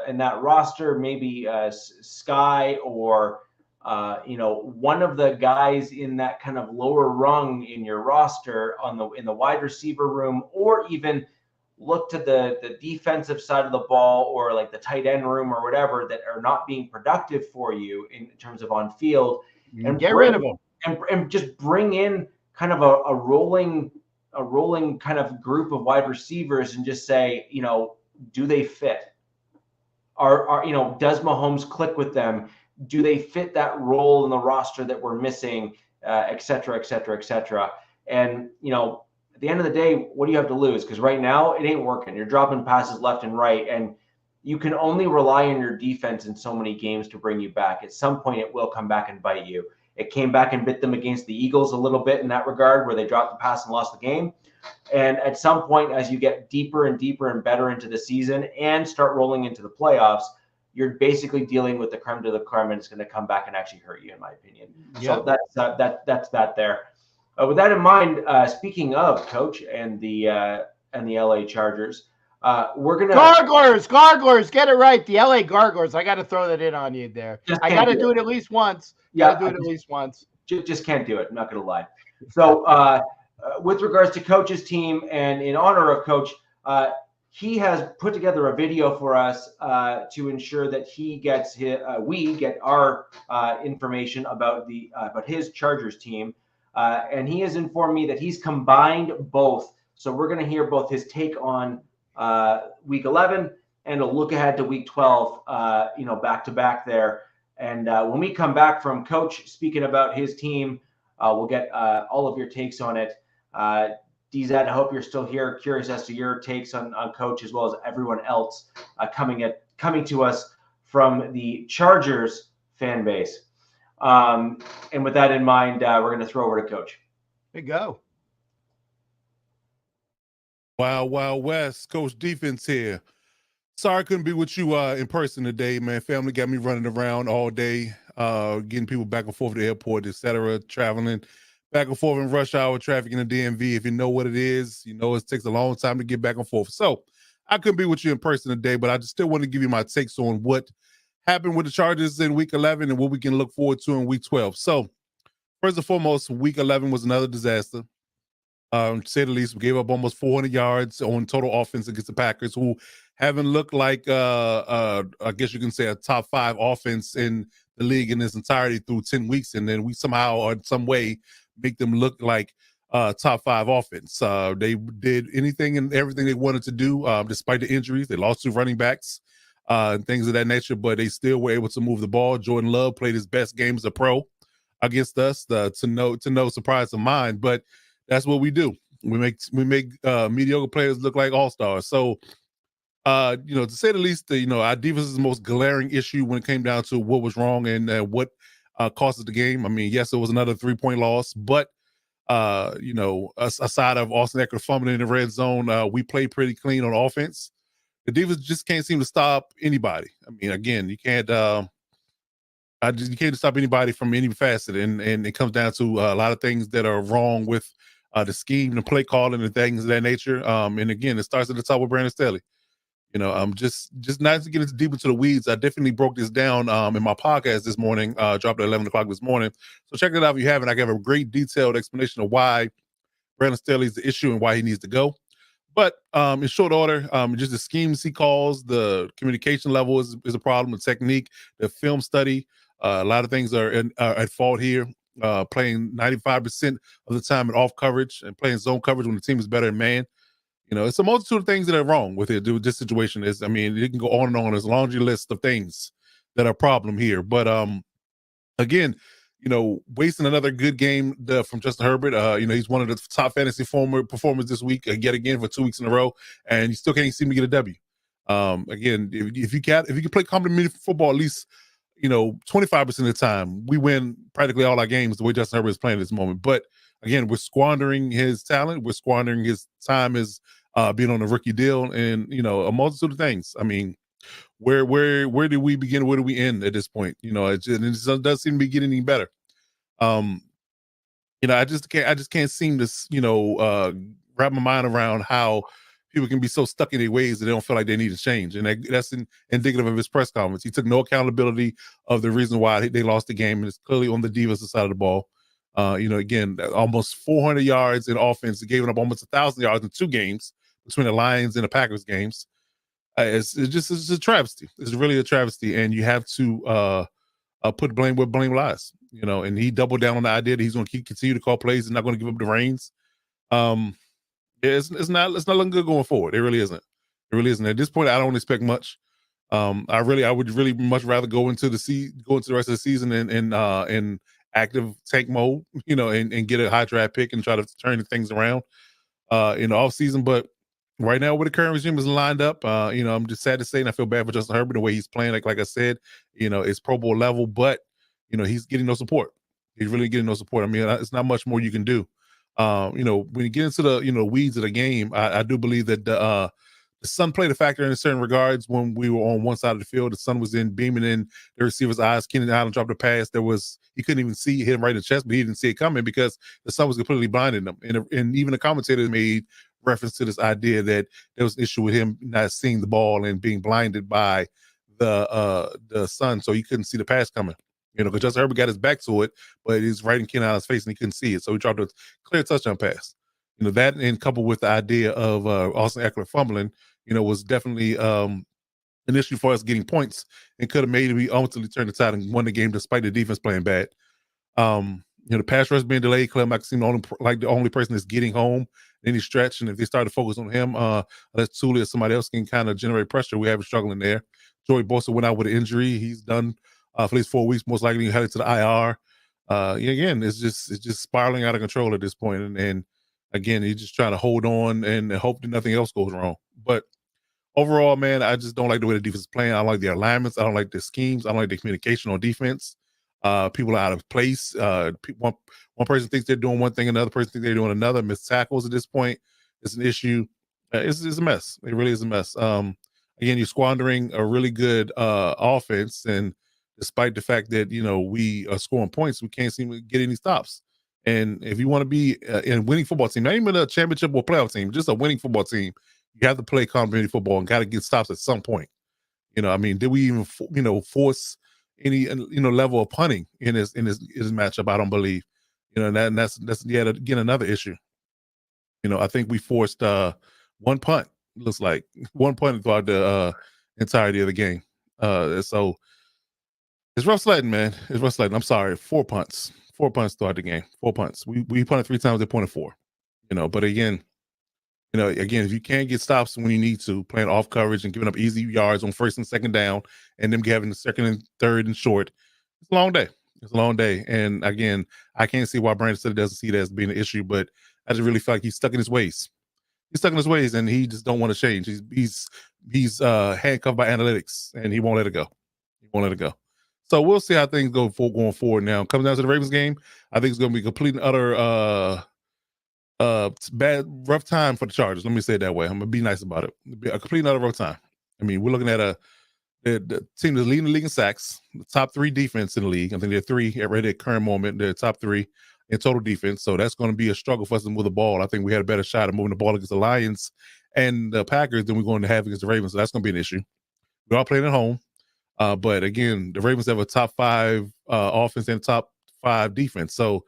in that roster, maybe Sky or one of the guys in that kind of lower rung in your roster in the wide receiver room, or even look to the defensive side of the ball or like the tight end room or whatever that are not being productive for you in terms of on field, and get rid of them and just bring in kind of a rolling kind of group of wide receivers and just say, do they fit? Does Mahomes click with them? Do they fit that role in the roster that we're missing, et cetera, et cetera, et cetera? And, at the end of the day, what do you have to lose? Because right now it ain't working. You're dropping passes left and right, and you can only rely on your defense in so many games to bring you back. At some point, it will come back and bite you. It came back and bit them against the Eagles a little bit in that regard, where they dropped the pass and lost the game. And at some point, as you get deeper and deeper and better into the season and start rolling into the playoffs, you're basically dealing with the creme de la creme, and it's going to come back and actually hurt you, in my opinion. So that's that there. With that in mind, speaking of Coach and the LA Chargers, we're gonna Garglers, get it right. The LA Garglers. I got to throw that in on you there. I got to do it at least once. Just can't do it. I'm not gonna lie. So with regards to Coach's team, and in honor of Coach, he has put together a video for us to ensure that we get our information about his Chargers team, and he has informed me that he's combined both. So we're going to hear both his take on Week 11 and a look ahead to Week 12, back to back there. And when we come back from Coach speaking about his team, we'll get all of your takes on it. DZ, I hope you're still here. Curious as to your takes on Coach, as well as everyone else coming to us from the Chargers fan base. And with that in mind, we're going to throw over to Coach. There you go. Wild West, Coach Defense here. Sorry I couldn't be with you in person today, man. Family got me running around all day, getting people back and forth to the airport, etc., traveling back and forth in rush hour traffic in the DMV. If you know what it is, you know it takes a long time to get back and forth. So I couldn't be with you in person today, but I just still want to give you my takes on what happened with the Chargers in Week 11 and what we can look forward to in Week 12. So first and foremost, Week 11 was another disaster. To say the least. We gave up almost 400 yards on total offense against the Packers, who haven't looked like, I guess you can say, a top 5 offense in the league in its entirety through 10 weeks. And then we somehow or in some way make them look like top 5 offense. They did anything and everything they wanted to do, despite the injuries. They lost 2 running backs and things of that nature, but they still were able to move the ball. Jordan Love played his best game as a pro against us, to no surprise of mine. But that's what we do. We make mediocre players look like all-stars. So, to say the least, our defense is the most glaring issue when it came down to what was wrong and what cost us the game. I mean, yes, it was another 3-point loss, but aside of Austin Eckler fumbling in the red zone, we played pretty clean on offense. The defense just can't seem to stop anybody. I mean, again, you can't stop anybody from any facet, and it comes down to a lot of things that are wrong with the scheme, the play calling, and things of that nature. And again, it starts at the top with Brandon Staley. Just not to get into deep into the weeds. I definitely broke this down in my podcast this morning. Dropped at 11 o'clock this morning. So check it out if you haven't. I give a great detailed explanation of why Brandon Staley is the issue and why he needs to go. But in short order, just the schemes he calls, the communication level is a problem, the technique, the film study. A lot of things are at fault here. Playing 95% of the time in off coverage and playing zone coverage when the team is better in man. It's a multitude of things that are wrong with it. This situation is, it can go on and on. There's a laundry list of things that are a problem here. But again, wasting another good game from Justin Herbert. He's one of the top fantasy performers this week, yet again for 2 weeks in a row, and you still can't seem to get a W. Again, if you can play complimentary football at least 25% of the time, we win practically all our games the way Justin Herbert is playing at this moment. But again, we're squandering his talent. We're squandering his time as being on a rookie deal, and a multitude of things. I mean, where do we begin? Where do we end at this point? It doesn't seem to be getting any better. I just can't seem to wrap my mind around how people can be so stuck in their ways that they don't feel like they need to change. And that's indicative of his press conference. He took no accountability of the reason why they lost the game, and it's clearly on the defensive side of the ball. Again, almost 400 yards in offense. They gave up almost 1,000 yards in 2 games between the Lions and the Packers games. It's a travesty. It's really a travesty, and you have to put blame where blame lies. And he doubled down on the idea that he's going to continue to call plays and not going to give up the reins. It's not looking good going forward. It really isn't. It really isn't. At this point, I don't expect much. I would really much rather go into the rest of the season in active tank mode, and get a high draft pick and try to turn things around in the offseason. But right now, where the current regime is lined up, I'm just sad to say, and I feel bad for Justin Herbert the way he's playing. Like I said, it's Pro Bowl level, but he's getting no support. He's really getting no support. I mean, it's not much more you can do. You know, when you get into the weeds of the game, I do believe that the sun played a factor in certain regards. When we were on one side of the field, the sun was beaming in the receiver's eyes. Keenan Allen dropped a pass. He couldn't even see, hit him right in the chest, but he didn't see it coming because the sun was completely blinding him. And even the commentators made reference to this idea that there was an issue with him not seeing the ball and being blinded by the sun, so he couldn't see the pass coming. Because Justin Herbert got his back to it, but he's right in Keenan Allen's face and he couldn't see it, so he dropped a clear touchdown pass. That, and coupled with the idea of Austin Eckler fumbling, was definitely an issue for us getting points, and could have maybe ultimately turned the tide and won the game despite the defense playing bad. The pass rush being delayed, Clem Mack seemed the only person that's getting home any stretch, and if they start to focus on him, unless Tuli or somebody else can kind of generate pressure, we have been struggling there. Joey Bosa went out with an injury. He's done for these 4 weeks, most likely headed to the IR. Again, it's just spiraling out of control at this point, and again, he's just trying to hold on and hope that nothing else goes wrong. But overall, man, I just don't like the way the defense is playing. I don't like the alignments. I don't like the schemes. I don't like the communication on defense. People are out of place. One person thinks they're doing one thing, another person thinks they're doing another. Missed tackles at this point. It's an issue. It's a mess. It really is a mess. Again, you're squandering a really good offense, and despite the fact that we are scoring points, we can't seem to get any stops. And if you want to be in a winning football team, not even a championship or playoff team, just a winning football team, you have to play complimentary football and got to get stops at some point. I mean, did we even force any level of punting in this matchup? I don't believe. And that's yet again another issue. I think we forced one punt. Looks like one punt throughout the entirety of the game. So it's rough sledding, man. It's rough sledding. I'm sorry. 4 punts throughout the game. 4 punts. We punted 3 times. They punted 4. But again, if you can't get stops when you need to, playing off coverage and giving up easy yards on first and second down, and them having the second and third and short, it's a long day. It's a long day. And again, I can't see why Brandon Staley doesn't see that as being an issue, but I just really feel like he's stuck in his ways. He's stuck in his ways, and he just don't want to change. He's handcuffed by analytics, and he won't let it go. He won't let it go. So we'll see how things go going forward. Now, coming down to the Ravens game, I think it's going to be complete and utter rough time for the Chargers. Let me say it that way. I'm gonna be nice about it. It'll be a complete and utter rough time. I mean, we're looking at the team that's leading the league in sacks, the top 3 defense in the league. I think they're 3 at current moment. They're top 3 in total defense. So that's going to be a struggle for us to move the ball. I think we had a better shot at moving the ball against the Lions and the Packers than we're going to have against the Ravens. So that's going to be an issue. We're all playing at home. But again, the Ravens have a top 5 offense and top 5 defense. So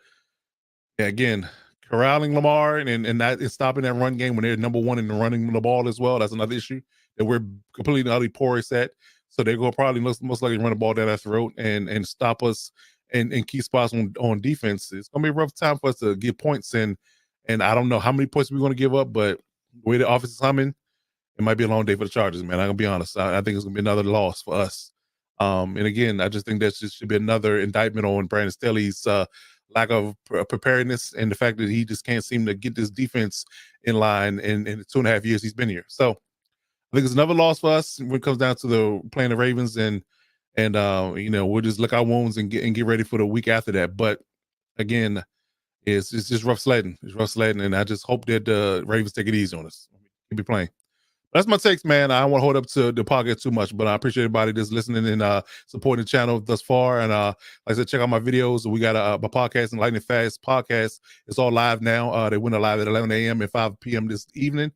again, corralling Lamar and that is stopping that run game when they're number 1 in the running the ball as well. That's another issue that we're completely utterly porous at. So they're going to probably most likely run the ball down our throat and stop us and key spots on defense. It's going to be a rough time for us to get points, and I don't know how many points we're going to give up, but the way the offense is humming, it might be a long day for the Chargers, man. I'm going to be honest. I think it's going to be another loss for us. And again, I just think that should be another indictment on Brandon Staley's lack of preparedness and the fact that he just can't seem to get this defense in line in the 2.5 years he's been here. So I think it's another loss for us when it comes down to playing the Ravens, and we'll just lick our wounds and get ready for the week after that. But again, it's just rough sledding. It's rough sledding, and I just hope that the Ravens take it easy on us. Keep it playing. That's my takes, man. I don't want to hold up to the podcast too much, but I appreciate everybody that's listening and supporting the channel thus far. And like I said, check out my videos. We got my podcast and Lightning Fast podcast. It's all live now. They went live at 11 a.m. and 5 p.m. this evening.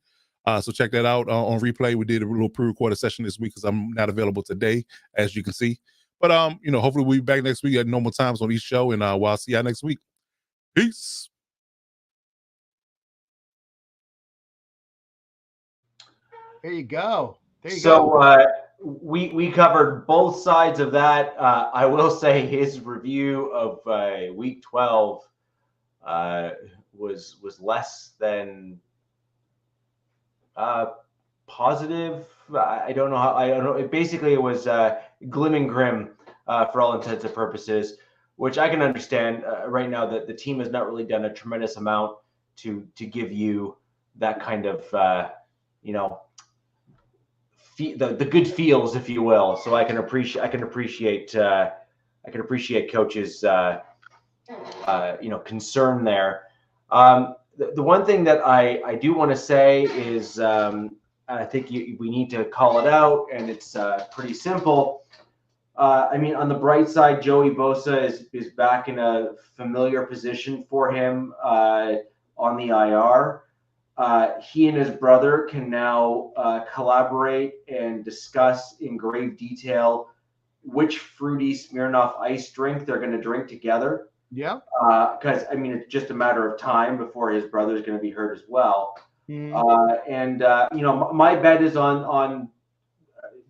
So check that out on replay. We did a little pre-recorded session this week because I'm not available today, as you can see. But hopefully we'll be back next week at normal times on each show, and I'll see y'all next week. Peace. There you go. We covered both sides of that. I will say his review of Week 12 was less than positive. I don't know how. I don't know. Basically, it was glim and grim for all intents and purposes, which I can understand. Right now, that the team has not really done a tremendous amount to give you that kind of the good feels, if you will. So I can appreciate coaches concern there. The one thing that I do want to say is I think we need to call it out, and it's pretty simple. On the bright side, Joey Bosa is back in a familiar position for him on the IR. He and his brother can now collaborate and discuss in grave detail which fruity Smirnoff Ice drink they're going to drink together. Yeah. Because it's just a matter of time before his brother's going to be hurt as well. My bet is on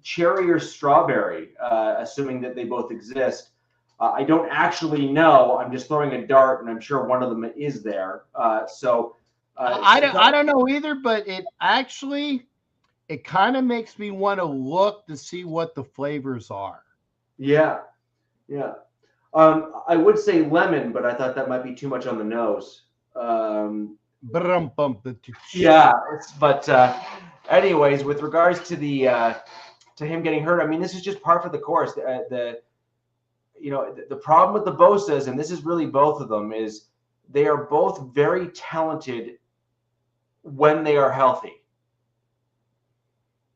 cherry or strawberry, assuming that they both exist. I don't actually know. I'm just throwing a dart, and I'm sure one of them is there. I don't know either, but it kind of makes me want to look to see what the flavors are. Yeah. I would say lemon, but I thought that might be too much on the nose. Anyways, with regards to to him getting hurt, this is just par for the course. The problem with the Bosas, and this is really both of them, is they are both very talented when they are healthy.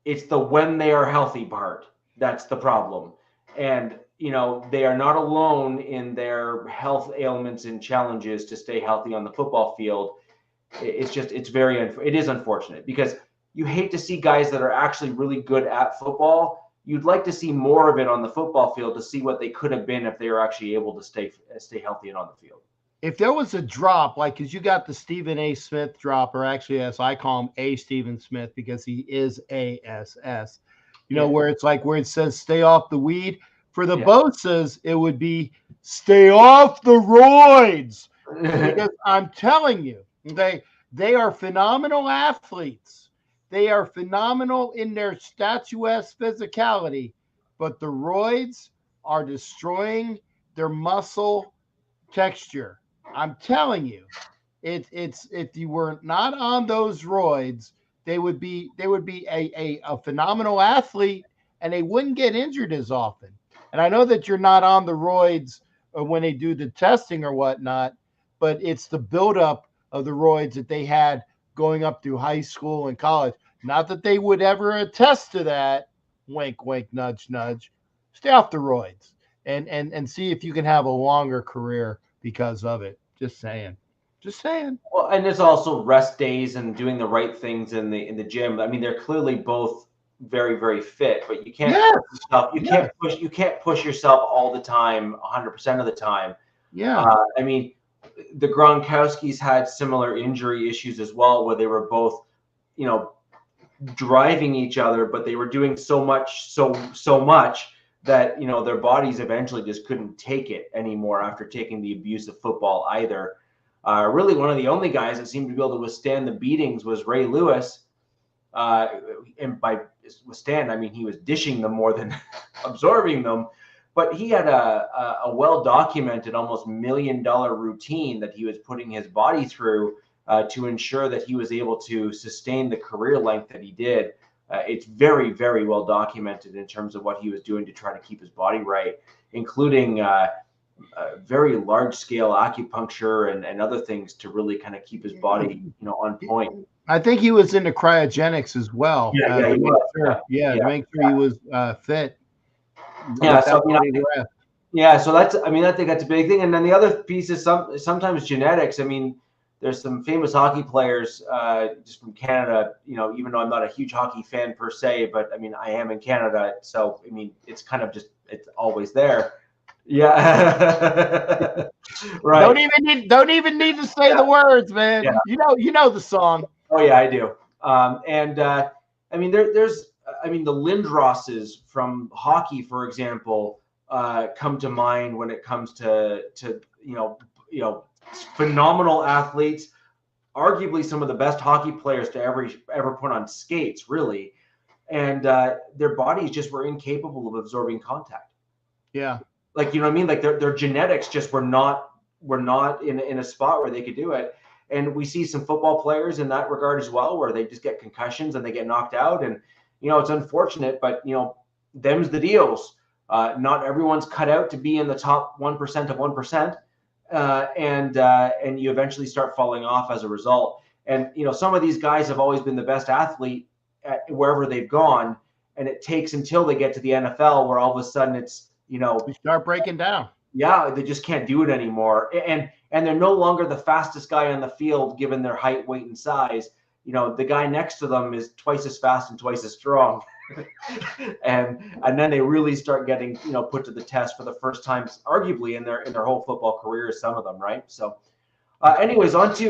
It's the when they are healthy part that's the problem. And they are not alone in their health ailments and challenges to stay healthy on the football field. It is unfortunate, because you hate to see guys that are actually really good at football. You'd like to see more of it on the football field to see what they could have been if they were actually able to stay healthy and on the field. If there was a drop, because you got the Stephen A. Smith drop, or actually, as I call him, A. Stephen Smith, because he is ASS, where it's where it says stay off the weed. For the Bosas, it would be stay off the roids. Because I'm telling you, they are phenomenal athletes. They are phenomenal in their statuesque physicality, but the roids are destroying their muscle texture. I'm telling you, it's if you were not on those roids, they would be a phenomenal athlete, and they wouldn't get injured as often. And I know that you're not on the roids when they do the testing or whatnot, but it's the buildup of the roids that they had going up through high school and college. Not that they would ever attest to that. Wink, wink, nudge, nudge. Stay off the roids and see if you can have a longer career because of it. Just saying. Well, and there's also rest days and doing the right things in the gym. They're clearly both very, very fit, but you can't you can't push yourself all the time, 100% of the time. The Gronkowskis had similar injury issues as well, where they were both driving each other, but they were doing so much that their bodies eventually just couldn't take it anymore after taking the abuse of football either. Really, one of the only guys that seemed to be able to withstand the beatings was Ray Lewis. And by withstand, he was dishing them more than absorbing them. But he had a well-documented, almost $1 million routine that he was putting his body through to ensure that he was able to sustain the career length that he did. It's very, very well documented in terms of what he was doing to try to keep his body right, including very large-scale acupuncture and other things to really kind of keep his body, on point. I think he was into cryogenics as well. To make sure he was fit. So that's, I think that's a big thing. And then the other piece is sometimes genetics. There's some famous hockey players just from Canada, even though I'm not a huge hockey fan per se, but I am in Canada. So, it's kind of just, it's always there. Yeah. Right. Don't even need to say the words, man. Yeah. You know the song. Oh yeah, I do. There's the Lindrosses from hockey, for example, come to mind when it comes to phenomenal athletes, arguably some of the best hockey players to ever put on skates, really, and their bodies just were incapable of absorbing contact. Yeah, their genetics just were not in a spot where they could do it. And we see some football players in that regard as well, where they just get concussions and they get knocked out. And, it's unfortunate, but, them's the deals. Not everyone's cut out to be in the top 1% of 1%. and you eventually start falling off as a result. And some of these guys have always been the best athlete wherever they've gone, and it takes until they get to the NFL where all of a sudden it's you start breaking down. Yeah, they just can't do it anymore, and they're no longer the fastest guy on the field given their height, weight, and size. The guy next to them is twice as fast and twice as strong. and then they really start getting put to the test for the first time, arguably in their whole football careers, some of them, right? So anyways, onto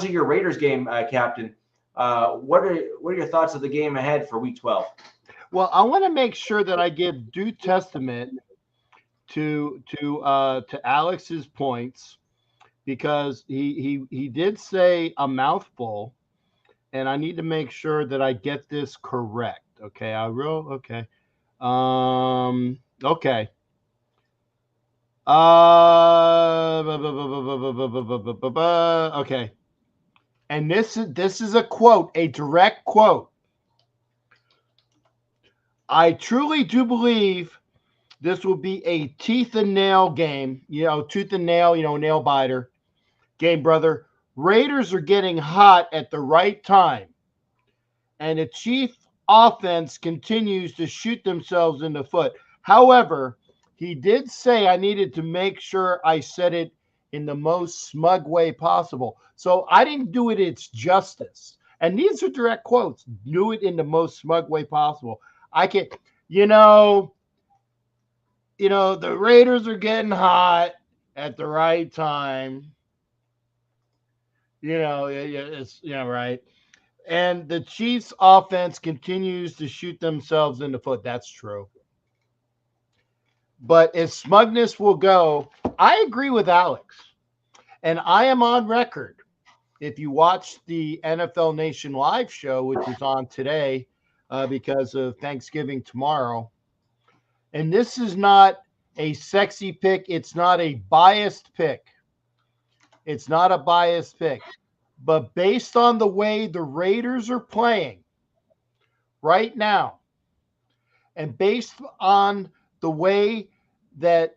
your Raiders game, Captain. What are your thoughts of the game ahead for week 12? Well, I want to make sure that I give due testament to Alex's points, because he did say a mouthful, and I need to make sure that I get this correct. Okay, okay. Okay. Okay. And this is a quote, a direct quote. I truly do believe this will be a teeth and nail game, tooth and nail, nail biter game, brother. Raiders are getting hot at the right time, and the Chief offense continues to shoot themselves in the foot. However, he did say I needed to make sure I said it in the most smug way possible. So I didn't do it its justice. And these are direct quotes. Do it in the most smug way possible. I can, the Raiders are getting hot at the right time. It's right. And the Chiefs offense continues to shoot themselves in the foot. That's true. But as smugness will go, I agree with Alex. And I am on record. If you watch the NFL Nation live show, which is on today because of Thanksgiving tomorrow, and this is not a sexy pick. It's not a biased pick. It's not a biased pick. But based on the way the Raiders are playing right now, and based on the way that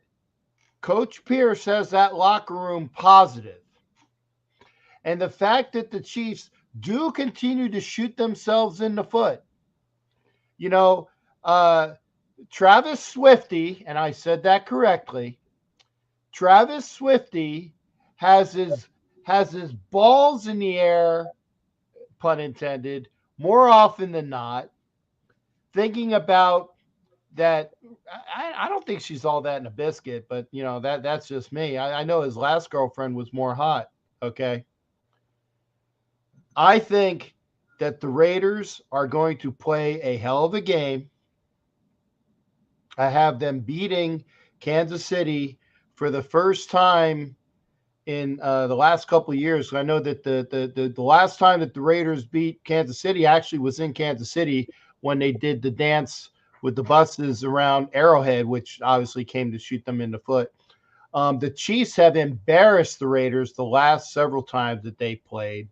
Coach Pierce has that locker room positive, and the fact that the Chiefs do continue to shoot themselves in the foot, Travis Swifty, and I said that correctly, Travis Swifty has his balls in the air, pun intended, more often than not, thinking about that. I don't think she's all that in a biscuit, but that's just me. I know his last girlfriend was more hot. Okay. I think that the Raiders are going to play a hell of a game. I have them beating Kansas City for the first time in the last couple of years. I know that the last time that the Raiders beat Kansas City actually was in Kansas City when they did the dance with the buses around Arrowhead, which obviously came to shoot them in the foot. The Chiefs have embarrassed the Raiders the last several times that they played.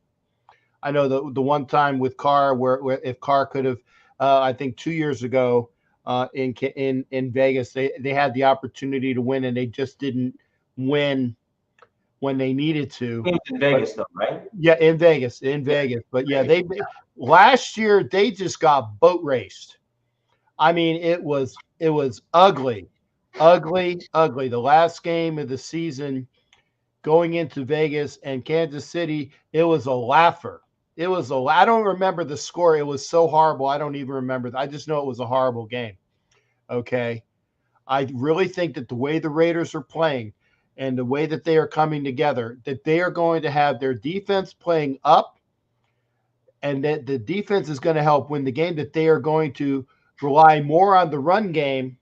I know the one time with Carr, where if Carr could have, I think 2 years ago in Vegas, they had the opportunity to win and they just didn't win when they needed to. In Vegas, though, right? Yeah, in Vegas. But yeah, last year they just got boat raced. I mean, it was ugly. The last game of the season, going into Vegas and Kansas City, it was a laugher. I don't remember the score. It was so horrible. I don't even remember. I just know it was a horrible game. Okay. I really think that the way the Raiders are playing and the way that they are coming together, that they are going to have their defense playing up, and that the defense is going to help win the game, that they are going to rely more on the run game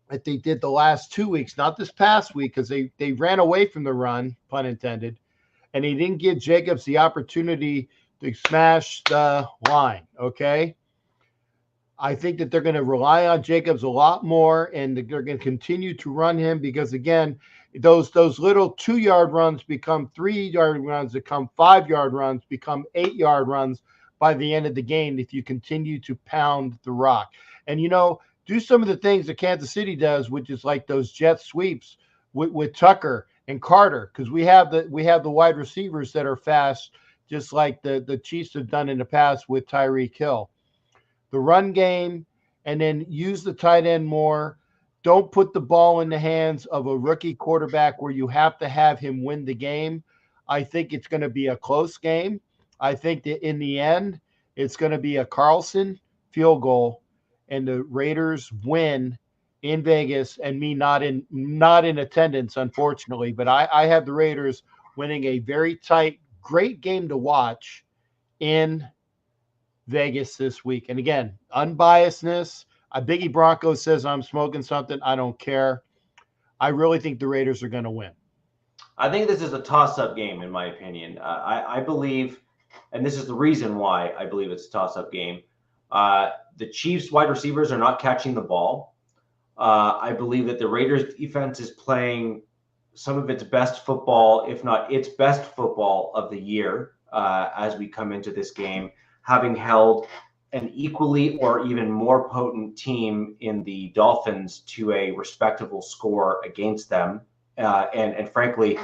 that they did the last 2 weeks, not this past week, because they ran away from the run, pun intended, and he didn't give Jacobs the opportunity to smash the line, okay? I think that they're going to rely on Jacobs a lot more, and they're going to continue to run him because, again, those little 2-yard runs become 3-yard runs, become 5-yard runs, become 8-yard runs by the end of the game if you continue to pound the rock. And, do some of the things that Kansas City does, which is like those jet sweeps with Tucker and Carter, because we have the wide receivers that are fast, just like the Chiefs have done in the past with Tyreek Hill. The run game, and then use the tight end more. Don't put the ball in the hands of a rookie quarterback where you have to have him win the game. I think it's going to be a close game. I think that in the end, it's going to be a Carlson field goal, and the Raiders win in Vegas, and me not in attendance, unfortunately. But I have the Raiders winning a very tight, great game to watch in Vegas this week. And again, unbiasedness. Biggie Bronco says I'm smoking something. I don't care. I really think the Raiders are going to win. I think this is a toss-up game, in my opinion. I believe, and this is the reason why I believe it's a toss-up game. The Chiefs wide receivers are not catching the ball. I believe that the Raiders defense is playing some of its best football, if not its best football of the year, as we come into this game, having held an equally or even more potent team in the Dolphins to a respectable score against them. And frankly,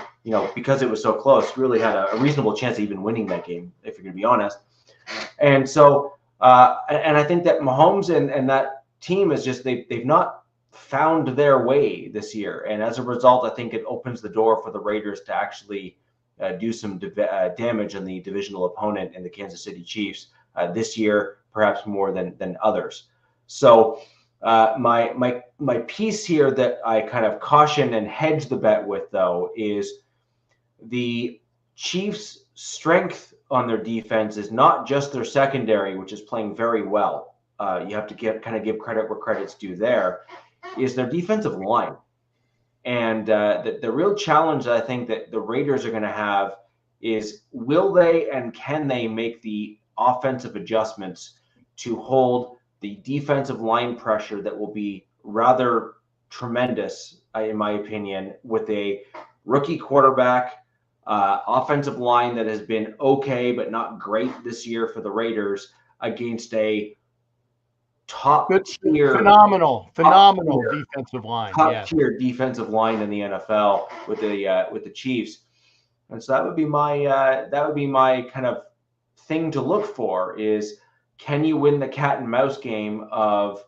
because it was so close, really had a reasonable chance of even winning that game, if you're going to be honest. And so, and I think that Mahomes and that team is just, they've not found their way this year. And as a result, I think it opens the door for the Raiders to actually do some damage on the divisional opponent in the Kansas City Chiefs this year, perhaps more than others. So my piece here that I kind of caution and hedge the bet with, though, is the Chiefs' strength on their defense is not just their secondary, which is playing very well. You have to give credit where credit's due there, is their defensive line. And the real challenge that I think that the Raiders are going to have is, will they and can they make the offensive adjustments to hold the defensive line pressure that will be rather tremendous, in my opinion, with a rookie quarterback, offensive line that has been okay but not great this year for the Raiders, against a phenomenal defensive line, top tier defensive line in the NFL with the Chiefs. And so that would be my kind of thing to look for, is, can you win the cat and mouse game of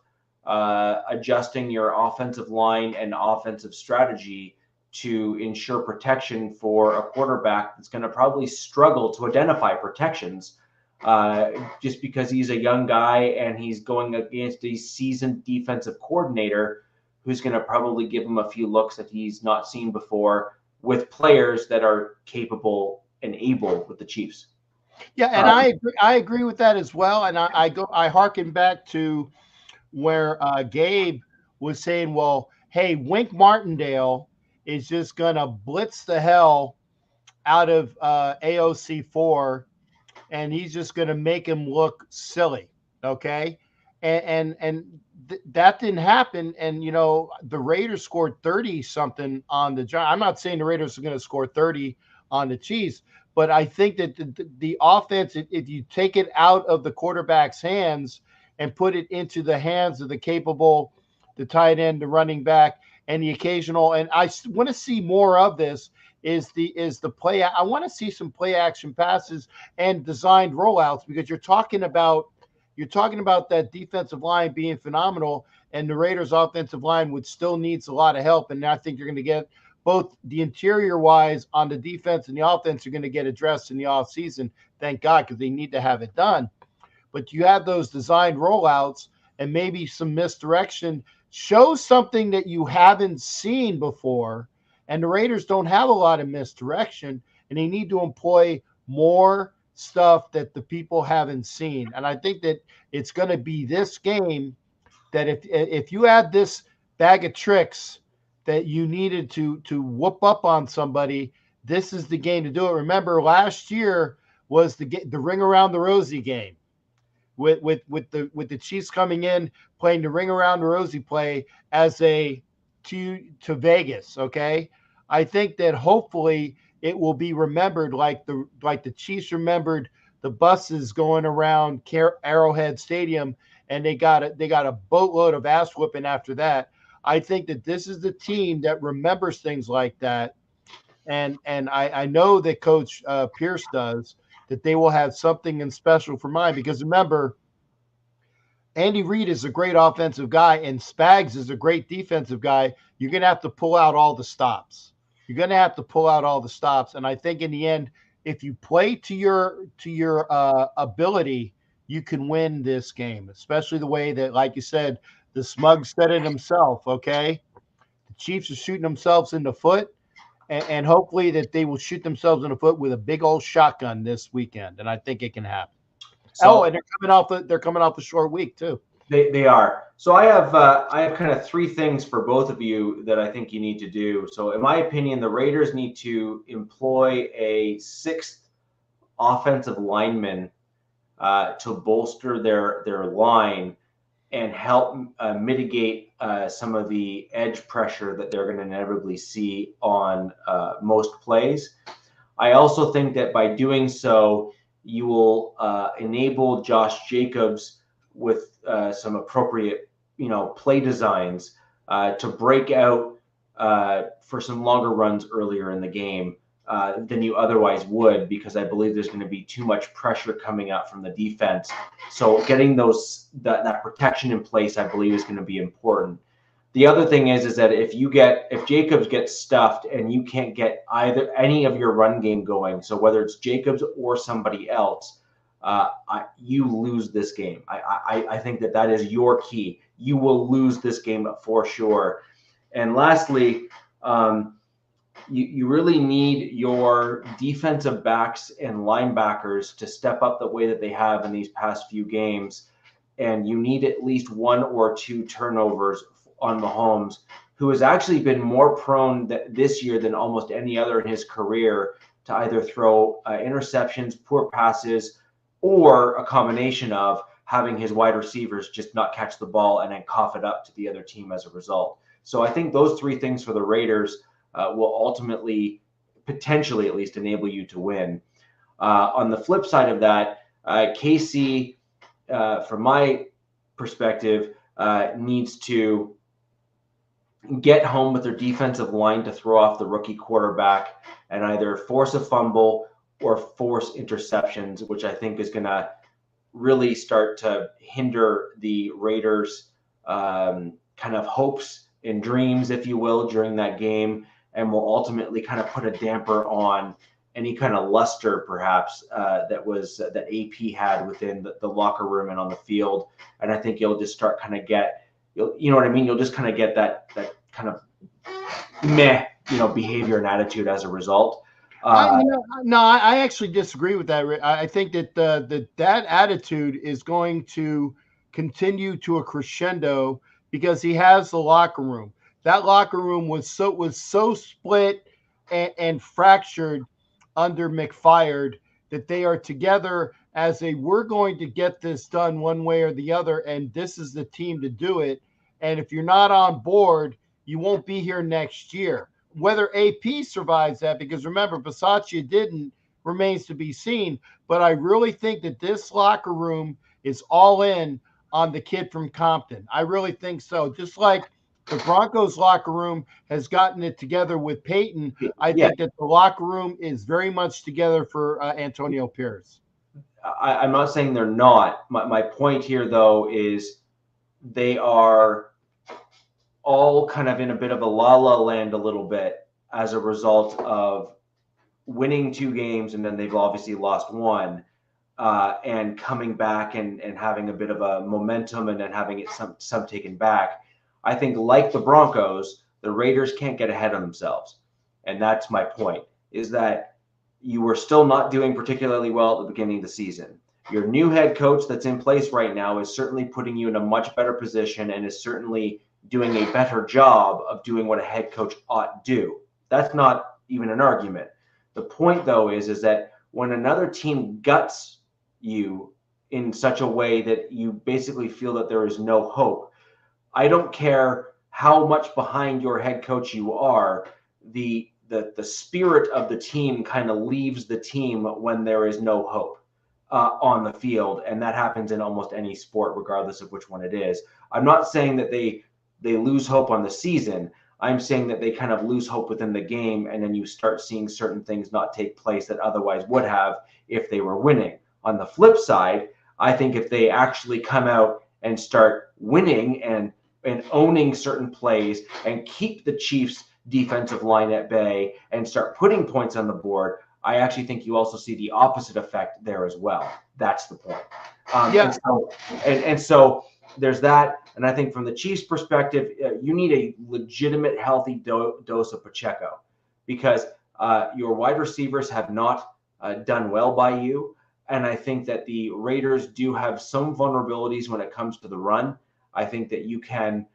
adjusting your offensive line and offensive strategy to ensure protection for a quarterback that's going to probably struggle to identify protections, just because he's a young guy and he's going against a seasoned defensive coordinator who's going to probably give him a few looks that he's not seen before, with players that are capable and able with the Chiefs. Yeah, and I agree with that as well. And I harken back to where Gabe was saying, well, hey, Wink Martindale is just gonna blitz the hell out of AOC4, and he's just gonna make him look silly. Okay, and that didn't happen. And the Raiders scored 30 something on the Giants. I'm not saying the Raiders are going to score 30 on the Chiefs, but I think that the offense, if you take it out of the quarterback's hands and put it into the hands of the tight end, the running back, and the occasional, and I want to see more of this, is the play. I want to see some play action passes and designed rollouts, because you're talking about that defensive line being phenomenal, and the Raiders offensive line still needs a lot of help. And I think you're going to get both the interior wise on the defense and the offense are going to get addressed in the offseason. Thank God, because they need to have it done. But you have those designed rollouts and maybe some misdirection. Show something that you haven't seen before. And the Raiders don't have a lot of misdirection, and they need to employ more stuff that the people haven't seen. And I think that it's going to be this game that if you had this bag of tricks that you needed to whoop up on somebody, this is the game to do it. Remember, last year was the ring around the rosy game with the Chiefs coming in playing the ring around the rosy play as to Vegas. Okay, I think that hopefully it will be remembered like the Chiefs remembered the buses going around Arrowhead Stadium, and they got a boatload of ass whooping after that. I think that this is the team that remembers things like that, and I know that Coach Pierce does, that they will have something in special for mine, because remember, Andy Reid is a great offensive guy and Spags is a great defensive guy. You're going to have to pull out all the stops. You're going to have to pull out all the stops. And I think in the end, if you play to your ability, you can win this game, especially the way that, like you said, the Smug said it himself, okay? The Chiefs are shooting themselves in the foot, and hopefully that they will shoot themselves in the foot with a big old shotgun this weekend, and I think it can happen. So, and they're coming off the short week too. They are. So I have kind of three things for both of you that I think you need to do. So in my opinion, the Raiders need to employ a sixth offensive lineman to bolster their line and help mitigate some of the edge pressure that they're going to inevitably see on most plays. I also think that by doing so, you will enable Josh Jacobs with some appropriate, play designs to break out for some longer runs earlier in the game than you otherwise would, because I believe there's going to be too much pressure coming out from the defense. So getting that protection in place, I believe, is going to be important. The other thing is that if Jacobs gets stuffed and you can't get any of your run game going, so whether it's Jacobs or somebody else, you lose this game. I think that is your key. You will lose this game for sure. And lastly, you really need your defensive backs and linebackers to step up the way that they have in these past few games. And you need at least one or two turnovers on Mahomes, who has actually been more prone this year than almost any other in his career to either throw interceptions, poor passes, or a combination of having his wide receivers just not catch the ball and then cough it up to the other team as a result. So I think those three things for the Raiders will ultimately, potentially at least, enable you to win. On the flip side of that, KC, from my perspective, needs to get home with their defensive line to throw off the rookie quarterback and either force a fumble or force interceptions, which I think is going to really start to hinder the Raiders' kind of hopes and dreams, if you will, during that game, and will ultimately kind of put a damper on any kind of luster, perhaps, that AP had within the locker room and on the field. And I think you'll just start kind of you know what I mean? You'll just kind of get that kind of meh, behavior and attitude as a result. I actually disagree with that. I think that that attitude is going to continue to a crescendo because he has the locker room. That locker room was so split and fractured under McFired that they are together as we're going to get this done one way or the other, and this is the team to do it. And if you're not on board, you won't be here next year. Whether AP survives that, because remember, Bisaccia didn't, remains to be seen. But I really think that this locker room is all in on the kid from Compton. I really think so. Just like the Broncos locker room has gotten it together with Peyton, I think that the locker room is very much together for Antonio Pierce. I'm not saying they're not. My point here, though, is they are all kind of in a bit of a la-la land a little bit as a result of winning 2 games, and then they've obviously lost 1, and coming back and having a bit of a momentum and then having it some taken back. I think, like the Broncos, the Raiders can't get ahead of themselves. And that's my point, is that you were still not doing particularly well at the beginning of the season. Your new head coach that's in place right now is certainly putting you in a much better position and is certainly doing a better job of doing what a head coach ought do. That's not even an argument. The point, though, is that when another team guts you in such a way that you basically feel that there is no hope, I don't care how much behind your head coach you are, the spirit of the team kind of leaves the team when there is no hope on the field, and that happens in almost any sport, regardless of which one it is. I'm not saying that they lose hope on the season. I'm saying that they kind of lose hope within the game, and then you start seeing certain things not take place that otherwise would have if they were winning. On the flip side, I think if they actually come out and start winning and owning certain plays and keep the Chiefs' defensive line at bay and start putting points on the board, I actually think you also see the opposite effect there as well. That's the point. And so there's that. And I think from the Chiefs' perspective, you need a legitimate, healthy dose of Pacheco, because your wide receivers have not done well by you. And I think that the Raiders do have some vulnerabilities when it comes to the run. I think that you can,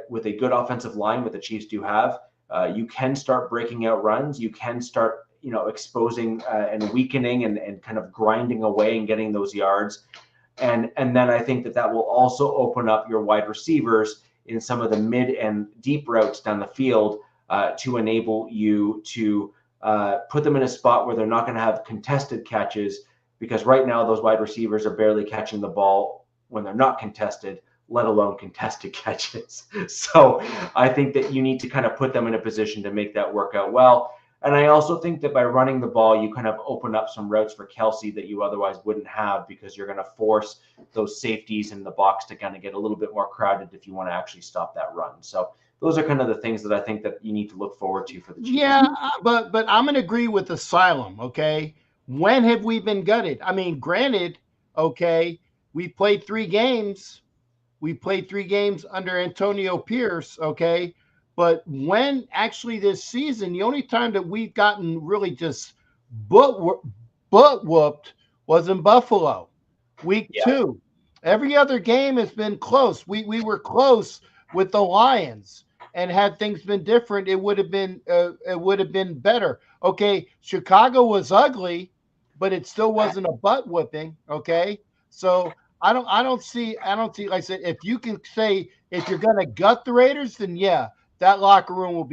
with a good offensive line, what the Chiefs do have, you can start breaking out runs. You can start, exposing and weakening and kind of grinding away and getting those yards. And then I think that will also open up your wide receivers in some of the mid and deep routes down the field to enable you to put them in a spot where they're not going to have contested catches, because right now those wide receivers are barely catching the ball when they're not contested, let alone contested catches. So I think that you need to kind of put them in a position to make that work out well. And I also think that by running the ball, you kind of open up some routes for Kelsey that you otherwise wouldn't have, because you're going to force those safeties in the box to kind of get a little bit more crowded if you want to actually stop that run. So those are kind of the things that I think that you need to look forward to for the Chiefs. Yeah, but I'm going to agree with Asylum, okay? When have we been gutted? I mean, granted, okay, we played 3 games. We played 3 games under Antonio Pierce, okay? But when actually this season, the only time that we've gotten really just butt whooped was in Buffalo, week 2. Every other game has been close. We were close with the Lions, and had things been different, it would have been better. Okay, Chicago was ugly, but it still wasn't a butt whipping. Okay, so I don't see. Like I said, if you can say if you're going to gut the Raiders, then yeah, that locker room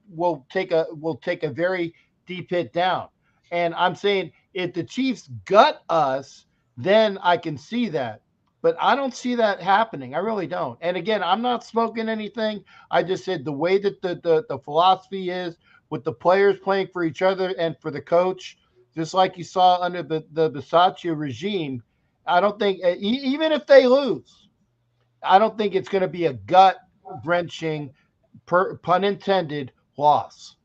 will take a very deep hit down. And I'm saying if the Chiefs gut us, then I can see that. But I don't see that happening. I really don't. And again, I'm not smoking anything. I just said the way that the philosophy is with the players playing for each other and for the coach, just like you saw under the Bisaccia regime, I don't think, even if they lose, I don't think it's going to be a gut-wrenching, pun intended, loss.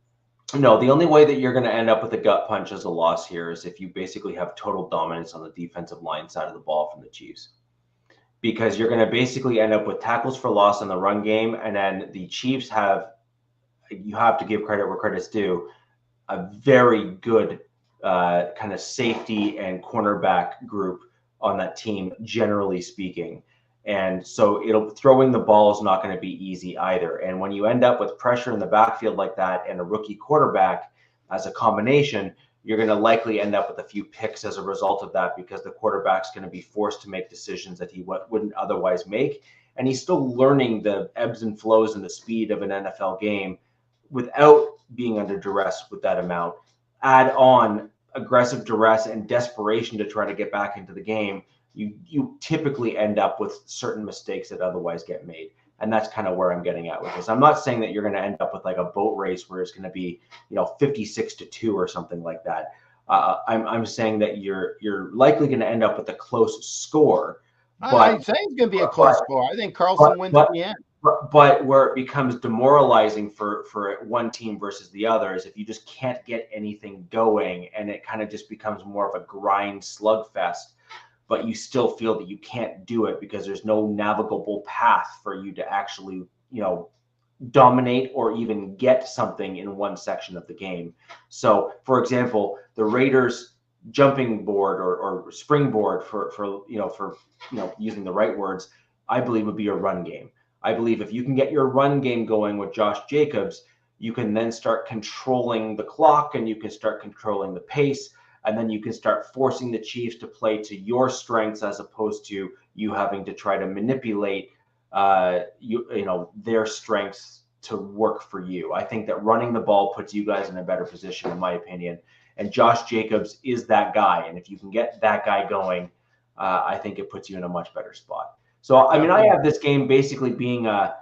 No, the only way that you're going to end up with a gut punch as a loss here is if you basically have total dominance on the defensive line side of the ball from the Chiefs. Because you're going to basically end up with tackles for loss in the run game. And then the Chiefs you have to give credit where credit's due, a very good kind of safety and cornerback group on that team, generally speaking. And so throwing the ball is not going to be easy either. And when you end up with pressure in the backfield like that and a rookie quarterback as a combination, you're going to likely end up with a few picks as a result of that, because the quarterback's going to be forced to make decisions that he wouldn't otherwise make. And he's still learning the ebbs and flows and the speed of an NFL game without being under duress with that amount. Add on aggressive duress and desperation to try to get back into the game, you typically end up with certain mistakes that otherwise get made. And that's kind of where I'm getting at with this. I'm not saying that you're going to end up with like a boat race where it's going to be, 56-2 or something like that. I'm saying that you're likely going to end up with a close score. I'm saying it's going to be a close score. I think Carlson wins at the end. But where it becomes demoralizing for one team versus the other is if you just can't get anything going, and it kind of just becomes more of a grind slugfest. But you still feel that you can't do it because there's no navigable path for you to actually, dominate or even get something in one section of the game. So, for example, the Raiders' jumping board or springboard for using the right words, I believe would be a run game. I believe if you can get your run game going with Josh Jacobs, you can then start controlling the clock and you can start controlling the pace. And then you can start forcing the Chiefs to play to your strengths as opposed to you having to try to manipulate their strengths to work for you. I think that running the ball puts you guys in a better position, in my opinion. And Josh Jacobs is that guy. And if you can get that guy going, I think it puts you in a much better spot. So, I mean, I have this game basically being a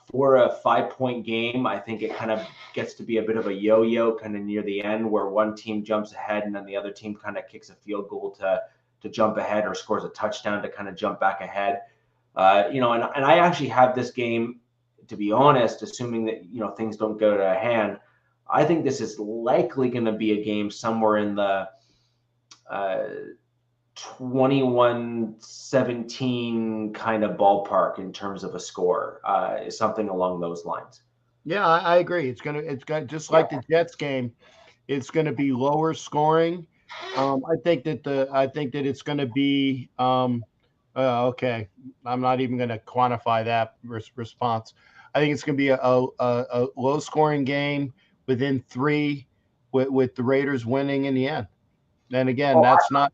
for a 5-point game, I think it kind of gets to be a bit of a yo-yo kind of near the end where one team jumps ahead and then the other team kind of kicks a field goal to jump ahead or scores a touchdown to kind of jump back ahead. And I actually have this game, to be honest, assuming that, things don't go to hand, I think this is likely going to be a game somewhere in the 21-17 kind of ballpark in terms of a score, something along those lines. Yeah, I agree. It's gonna just like the Jets game. It's gonna be lower scoring. I think that it's gonna be okay. I'm not even gonna quantify that response. I think it's gonna be a low scoring game within 3, with the Raiders winning in the end. And again, that's not.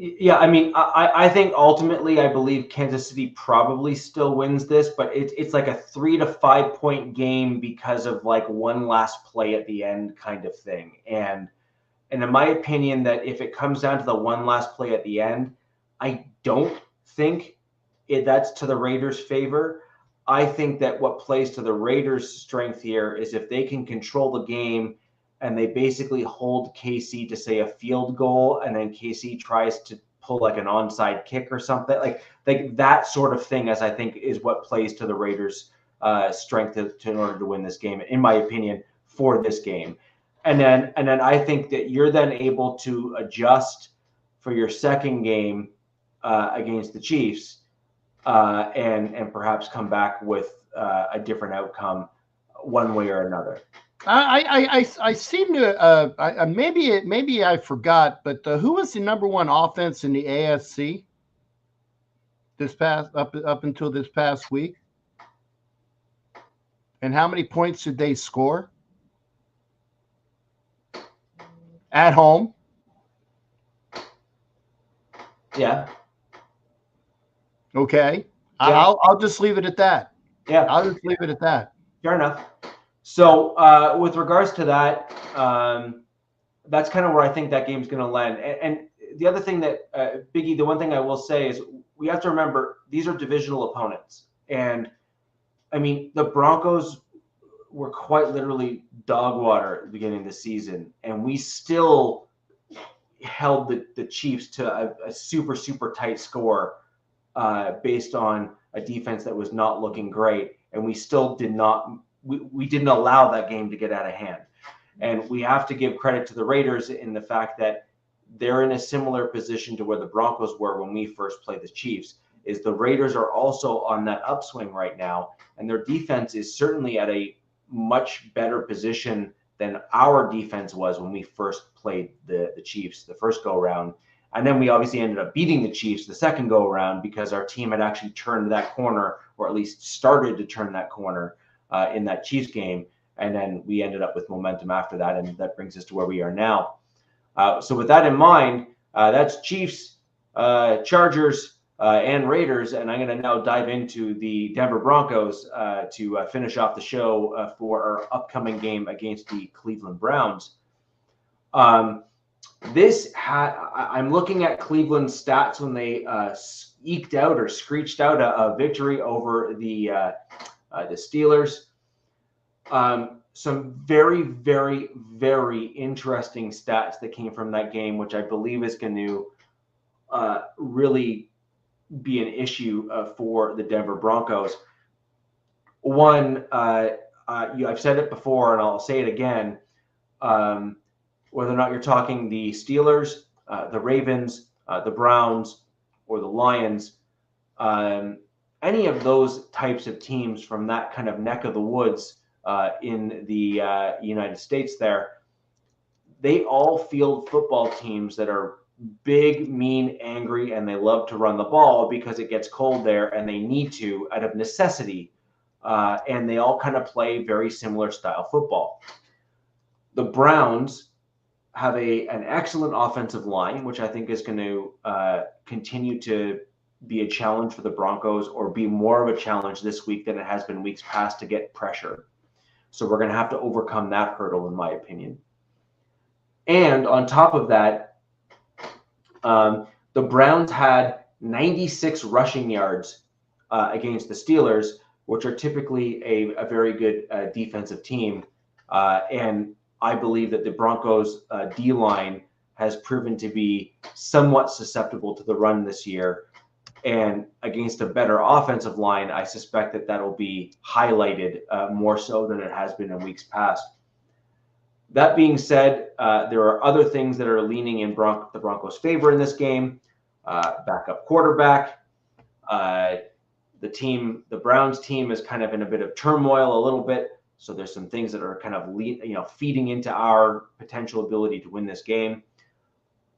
Yeah, I mean, I think ultimately, I believe Kansas City probably still wins this, but it's like a 3 to 5 point game because of like one last play at the end kind of thing. And in my opinion, that if it comes down to the one last play at the end, I don't think that's to the Raiders' favor. I think that what plays to the Raiders' strength here is if they can control the game and they basically hold KC to say a field goal, and then KC tries to pull like an onside kick or something like that sort of thing, as I think is what plays to the Raiders' strength in order to win this game, in my opinion, for this game. And then I think that you're then able to adjust for your second game against the Chiefs and perhaps come back with a different outcome one way or another. I seem to maybe I forgot, but who was the number one offense in the AFC up until this past week, and how many points did they score at home? Yeah. Okay. Yeah. I'll just leave it at that. Yeah. I'll just leave it at that. Fair enough. So with regards to that, that's kind of where I think that game's going to land. And the other thing that, Biggie, the one thing I will say is we have to remember these are divisional opponents. And, I mean, the Broncos were quite literally dog water at the beginning of the season. And we still held the Chiefs to a super, super tight score based on a defense that was not looking great. And we still did not – we didn't allow that game to get out of hand. And we have to give credit to the Raiders in the fact that they're in a similar position to where the Broncos were when we first played the Chiefs, is the Raiders are also on that upswing right now. And their defense is certainly at a much better position than our defense was when we first played the Chiefs the first go around. And then we obviously ended up beating the Chiefs the second go around because our team had actually turned that corner, or at least started to turn that corner in that Chiefs game. And then we ended up with momentum after that. And that brings us to where we are now. So with that in mind, that's Chiefs, Chargers, and Raiders. And I'm going to now dive into the Denver Broncos to finish off the show for our upcoming game against the Cleveland Browns. I'm looking at Cleveland's stats when they eked out or screeched out a victory over the Steelers. Some very, very, very interesting stats that came from that game, which I believe is going to really be an issue for the Denver Broncos. One, I've said it before, and I'll say it again. Whether or not you're talking the Steelers, the Ravens, the Browns, or the Lions, any of those types of teams from that kind of neck of the woods in the United States there, they all field football teams that are big, mean, angry, and they love to run the ball because it gets cold there and they need to out of necessity. And they all kind of play very similar style football. The Browns have an excellent offensive line, which I think is going to continue to be a challenge for the Broncos, or be more of a challenge this week than it has been weeks past to get pressure. So we're going to have to overcome that hurdle, in my opinion. And on top of that, the Browns had 96 rushing yards against the Steelers, which are typically a very good defensive team. And I believe that the Broncos D-line has proven to be somewhat susceptible to the run this year. And against a better offensive line, I suspect that that'll be highlighted more so than it has been in weeks past. That being said, there are other things that are leaning in the Broncos' favor in this game. Backup quarterback. The Browns team is kind of in a bit of turmoil a little bit. So there's some things that are kind of feeding into our potential ability to win this game.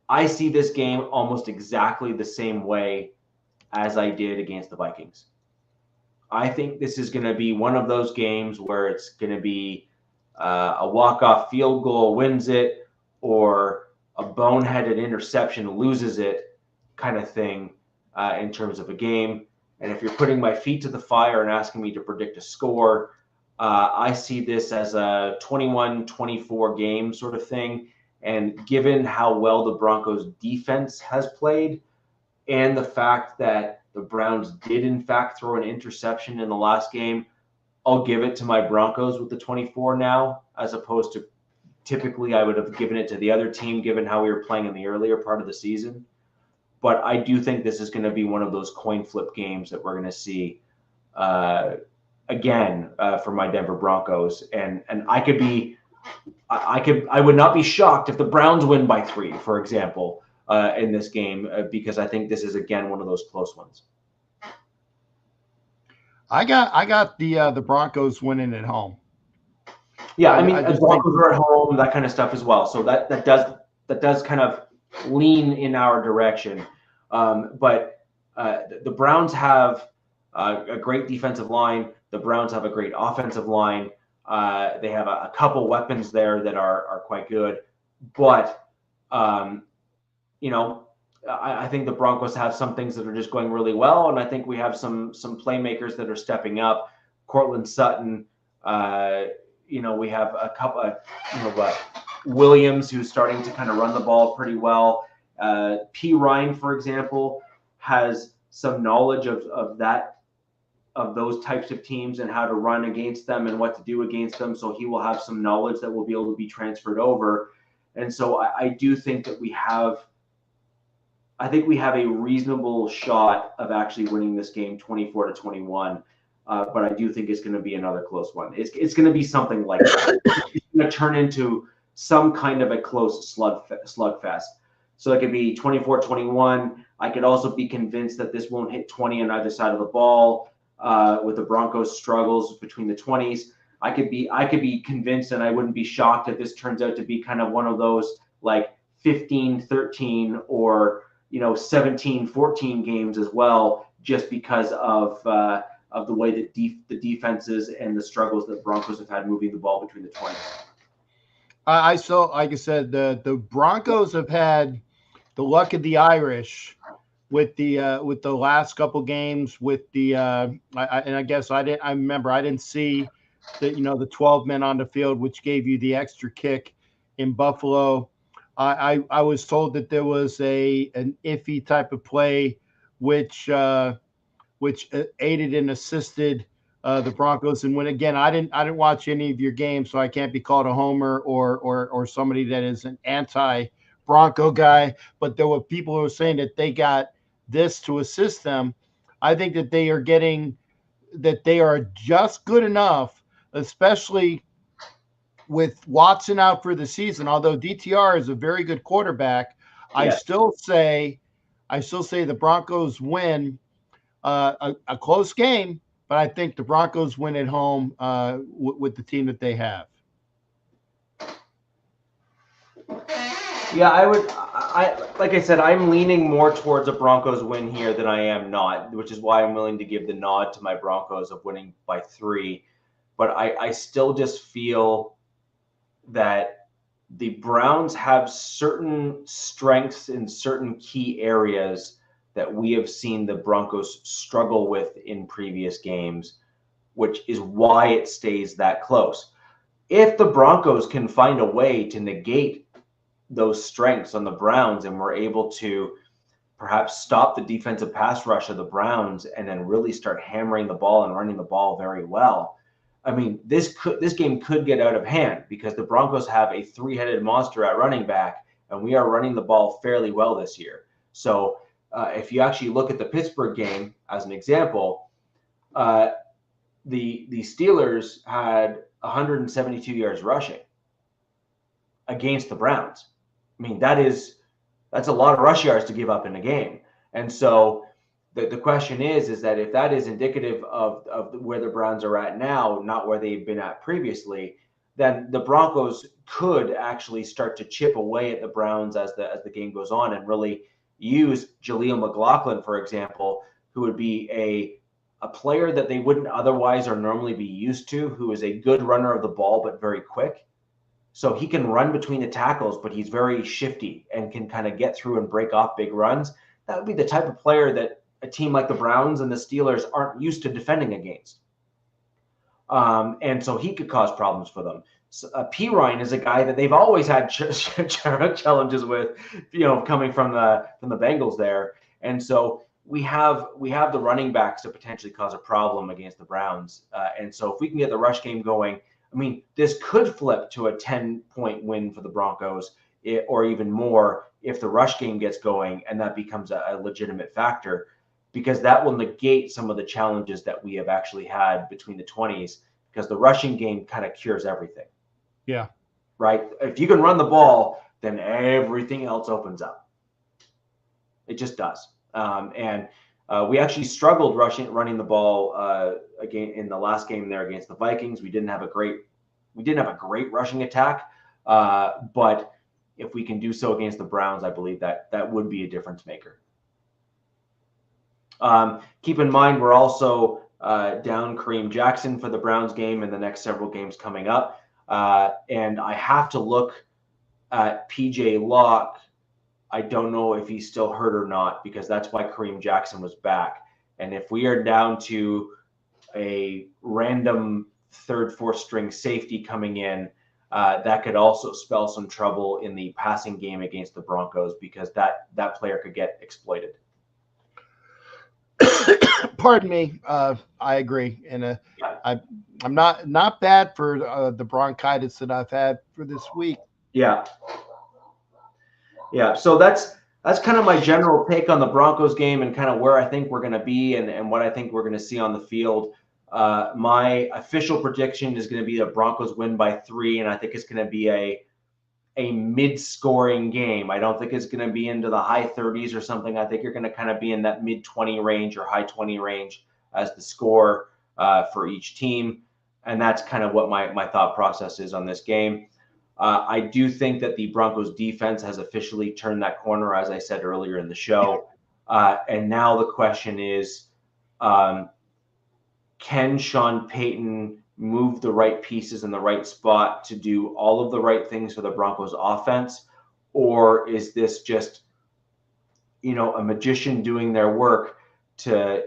I see this game almost exactly the same way as I did against the Vikings. I think this is going to be one of those games where it's going to be a walk-off field goal wins it, or a boneheaded interception loses it kind of thing in terms of a game. And if you're putting my feet to the fire and asking me to predict a score, I see this as a 21-24 game sort of thing. And given how well the Broncos defense has played, and the fact that the Browns did in fact throw an interception in the last game, I'll give it to my Broncos with the 24 now, as opposed to typically I would have given it to the other team given how we were playing in the earlier part of the season. But I do think this is going to be one of those coin flip games that we're going to see again for my Denver Broncos. And I would not be shocked if the Browns win by 3, for example, in this game, because I think this is again one of those close ones. I got the Broncos winning at home. Yeah, I mean, the Broncos are at home, that kind of stuff as well. So that does kind of lean in our direction. But the Browns have a great defensive line. The Browns have a great offensive line. They have a couple weapons there that are quite good. But I think the Broncos have some things that are just going really well, and I think we have some playmakers that are stepping up. Cortland Sutton, we have a couple Williams, who's starting to kind of run the ball pretty well. P. Ryan, for example, has some knowledge of those types of teams and how to run against them and what to do against them. So he will have some knowledge that will be able to be transferred over. And so I do think that we have a reasonable shot of actually winning this game 24-21. But I do think it's going to be another close one. It's going to be something like that. It's going to turn into some kind of a close slugfest. So it could be 24-21. I could also be convinced that this won't hit 20 on either side of the ball with the Broncos' struggles between the 20s. I could be convinced, and I wouldn't be shocked if this turns out to be kind of one of those like 15-13 or 17-14 games as well, just because of the way that the defenses and the struggles that Broncos have had moving the ball between the 20s. I saw, like I said, the Broncos have had the luck of the Irish with the last couple games with the I guess I didn't see the 12 men on the field, which gave you the extra kick in Buffalo. I was told that there was an iffy type of play which aided and assisted the Broncos. And when again, I didn't watch any of your games, so I can't be called a homer or somebody that is an anti-Bronco guy. But there were people who were saying that they got this to assist them. I think that they are just good enough, especially with Watson out for the season. Although DTR is a very good quarterback, yeah. I still say the Broncos win a close game, but I think the Broncos win at home with the team that they have. Yeah, like I said, I'm leaning more towards a Broncos win here than I am not, which is why I'm willing to give the nod to my Broncos of winning by 3. But I still just feel that the Browns have certain strengths in certain key areas that we have seen the Broncos struggle with in previous games, which is why it stays that close. If the Broncos can find a way to negate those strengths on the Browns and we're able to perhaps stop the defensive pass rush of the Browns and then really start hammering the ball and running the ball very well, I mean, this game could get out of hand because the Broncos have a three-headed monster at running back, and we are running the ball fairly well this year. So if you actually look at the Pittsburgh game as an example, the Steelers had 172 yards rushing against the Browns. I mean, that's a lot of rush yards to give up in a game. And so the question is that if that is indicative of where the Browns are at now, not where they've been at previously, then the Broncos could actually start to chip away at the Browns as the game goes on and really use Jaleel McLaughlin, for example, who would be a player that they wouldn't otherwise or normally be used to, who is a good runner of the ball but very quick. So he can run between the tackles, but he's very shifty and can kind of get through and break off big runs. That would be the type of player that a team like the Browns and the Steelers aren't used to defending against. And so he could cause problems for them. So, P. Ryan is a guy that they've always had challenges with, coming from the Bengals there. And so we have the running backs to potentially cause a problem against the Browns. And so if we can get the rush game going, I mean, this could flip to a 10-point win for the Broncos, or even more if the rush game gets going and that becomes a legitimate factor, because that will negate some of the challenges that we have actually had between the 20s, because the rushing game kind of cures everything. Yeah. Right? If you can run the ball, then everything else opens up. It just does. And we actually struggled running the ball again in the last game there against the Vikings. We didn't have a great rushing attack, but if we can do so against the Browns, I believe that would be a difference maker. Keep in mind, we're also down Kareem Jackson for the Browns game and the next several games coming up. And I have to look at PJ Locke. I don't know if he's still hurt or not, because that's why Kareem Jackson was back. And if we are down to a random third, fourth string safety coming in, that could also spell some trouble in the passing game against the Broncos, because that player could get exploited. Pardon me. I agree. And I'm not bad for the bronchitis that I've had for this week. Yeah. Yeah, so that's kind of my general take on the Broncos game and kind of where I think we're going to be and what I think we're going to see on the field. My official prediction is going to be the Broncos win by 3, and I think it's going to be a mid-scoring game. I don't think it's going to be into the high 30s or something. I think you're going to kind of be in that mid-20 range or high 20 range as the score for each team, and that's kind of what my thought process is on this game. I do think that the Broncos defense has officially turned that corner, as I said earlier in the show. And now the question is, can Sean Payton move the right pieces in the right spot to do all of the right things for the Broncos offense? Or is this just, a magician doing their work to,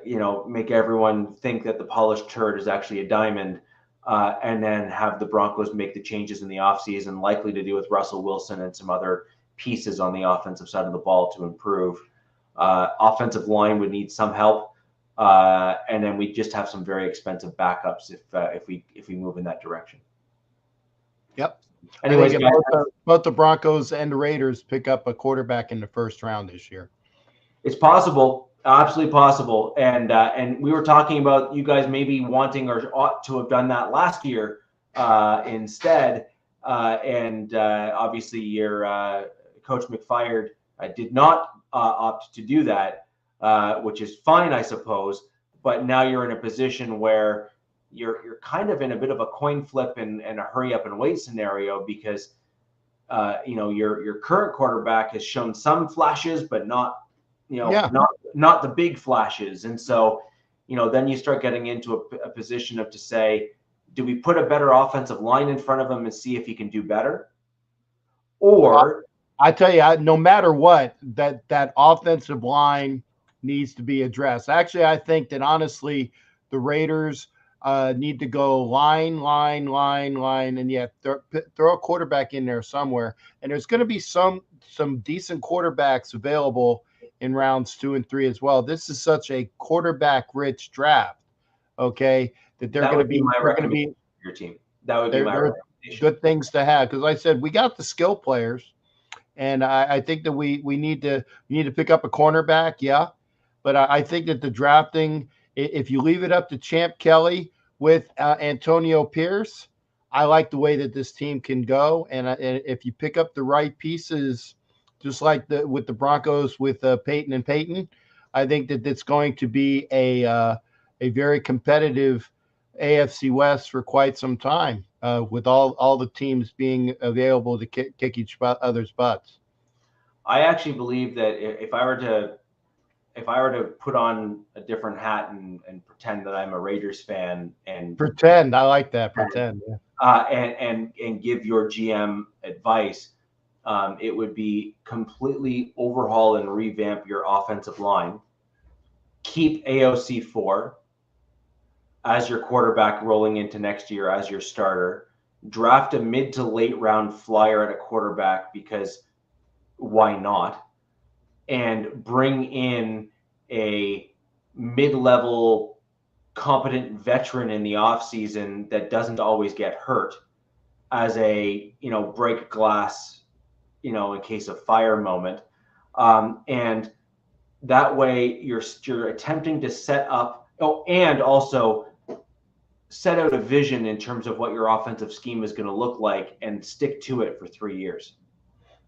make everyone think that the polished turd is actually a diamond? And then have the Broncos make the changes in the offseason, likely to do with Russell Wilson and some other pieces on the offensive side of the ball to improve. Offensive line would need some help, and then we just have some very expensive backups if we move in that direction. Yep. Anyways, both the Broncos and the Raiders pick up a quarterback in the first round this year. It's possible. Absolutely possible. And we were talking about you guys maybe wanting or ought to have done that last year instead. Obviously your Coach McFired did not opt to do that, which is fine, I suppose. But now you're in a position where you're kind of in a bit of a coin flip and a hurry up and wait scenario, because your current quarterback has shown some flashes, but not not the big flashes. And so, then you start getting into a position of to say, do we put a better offensive line in front of him and see if he can do better? Or I tell you, no matter what, that offensive line needs to be addressed. Actually, I think that honestly, the Raiders need to go line, and yet throw a quarterback in there somewhere. And there's going to be some decent quarterbacks available in rounds 2 and 3 as well. This is such a quarterback-rich draft, okay, that they're going to be my recommendation for your team. That would be my recommendation. Good things to have, because like I said, we got the skill players, and I think that we need to pick up a cornerback, yeah, but I think that the drafting, if you leave it up to Champ Kelly with Antonio Pierce, I like the way that this team can go, and if you pick up the right pieces, just like with the Broncos with Peyton and Peyton, I think that it's going to be a very competitive AFC West for quite some time, with all the teams being available to kick each other's butts. I actually believe that if I were to put on a different hat and pretend that I'm a Raiders fan and pretend, I like that, pretend, yeah. And give your GM advice, it would be completely overhaul and revamp your offensive line. Keep AOC 4 as your quarterback rolling into next year as your starter. Draft a mid to late round flyer at a quarterback, because why not? And bring in a mid-level competent veteran in the offseason that doesn't always get hurt as a, break glass, in case of fire moment. And that way you're attempting to set up, and also set out a vision in terms of what your offensive scheme is going to look like, and stick to it for 3 years.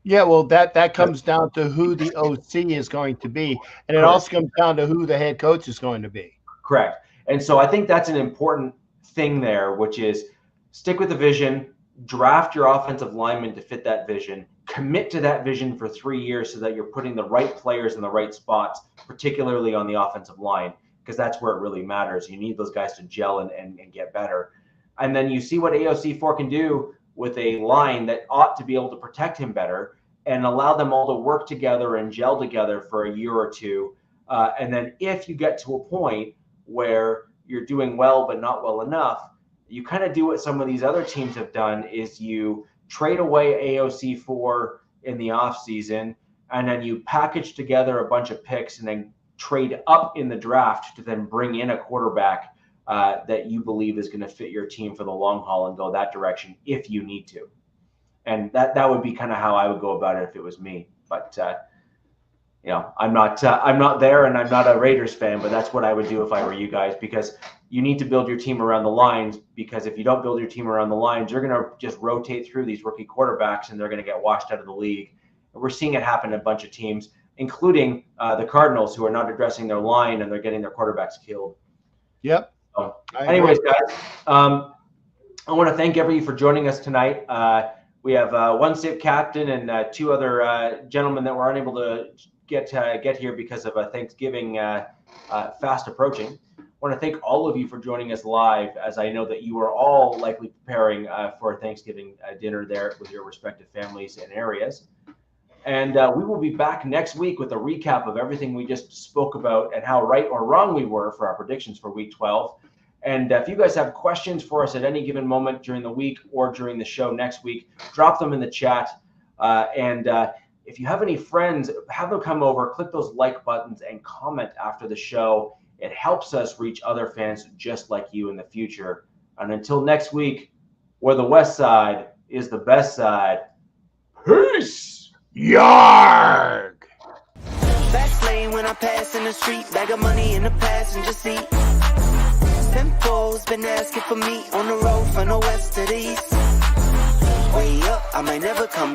Yeah, well, that comes down to who the OC is going to be, and it also comes down to who the head coach is going to be. Correct. And so I think that's an important thing there, which is stick with the vision, draft your offensive lineman to fit that vision, commit to that vision for 3 years so that you're putting the right players in the right spots, particularly on the offensive line, because that's where it really matters. You need those guys to gel and get better. And then you see what AOC 4 can do with a line that ought to be able to protect him better, and allow them all to work together and gel together for a year or two. And then if you get to a point where you're doing well but not well enough, you kind of do what some of these other teams have done, is you trade away AOC 4 in the offseason, and then you package together a bunch of picks and then trade up in the draft to then bring in a quarterback that you believe is going to fit your team for the long haul and go that direction if you need to. And that would be kind of how I would go about it if it was me. But I'm not there, and I'm not a Raiders fan, but that's what I would do if I were you guys, because you need to build your team around the lines, because if you don't build your team around the lines, you're going to just rotate through these rookie quarterbacks and they're going to get washed out of the league. And we're seeing it happen in a bunch of teams, including the Cardinals, who are not addressing their line and they're getting their quarterbacks killed. Yep. So, anyways, guys, I want to thank everybody for joining us tonight. We have one SIP captain and 2 other gentlemen that were unable to get here because of Thanksgiving fast approaching. I want to thank all of you for joining us live, as I know that you are all likely preparing for Thanksgiving dinner there with your respective families and areas. And we will be back next week with a recap of everything we just spoke about and how right or wrong we were for our predictions for Week 12. And if you guys have questions for us at any given moment during the week or during the show next week, drop them in the chat. And if you have any friends, have them come over, click those like buttons, and comment after the show. It helps us reach other fans just like you in the future. And until next week, where the West Side is the best side. Peace! Yarg! Fast lane when I pass in the street, bag of money in the passenger seat. Pimpo's been asking for me on the road from the west to the east. Way up, I might never come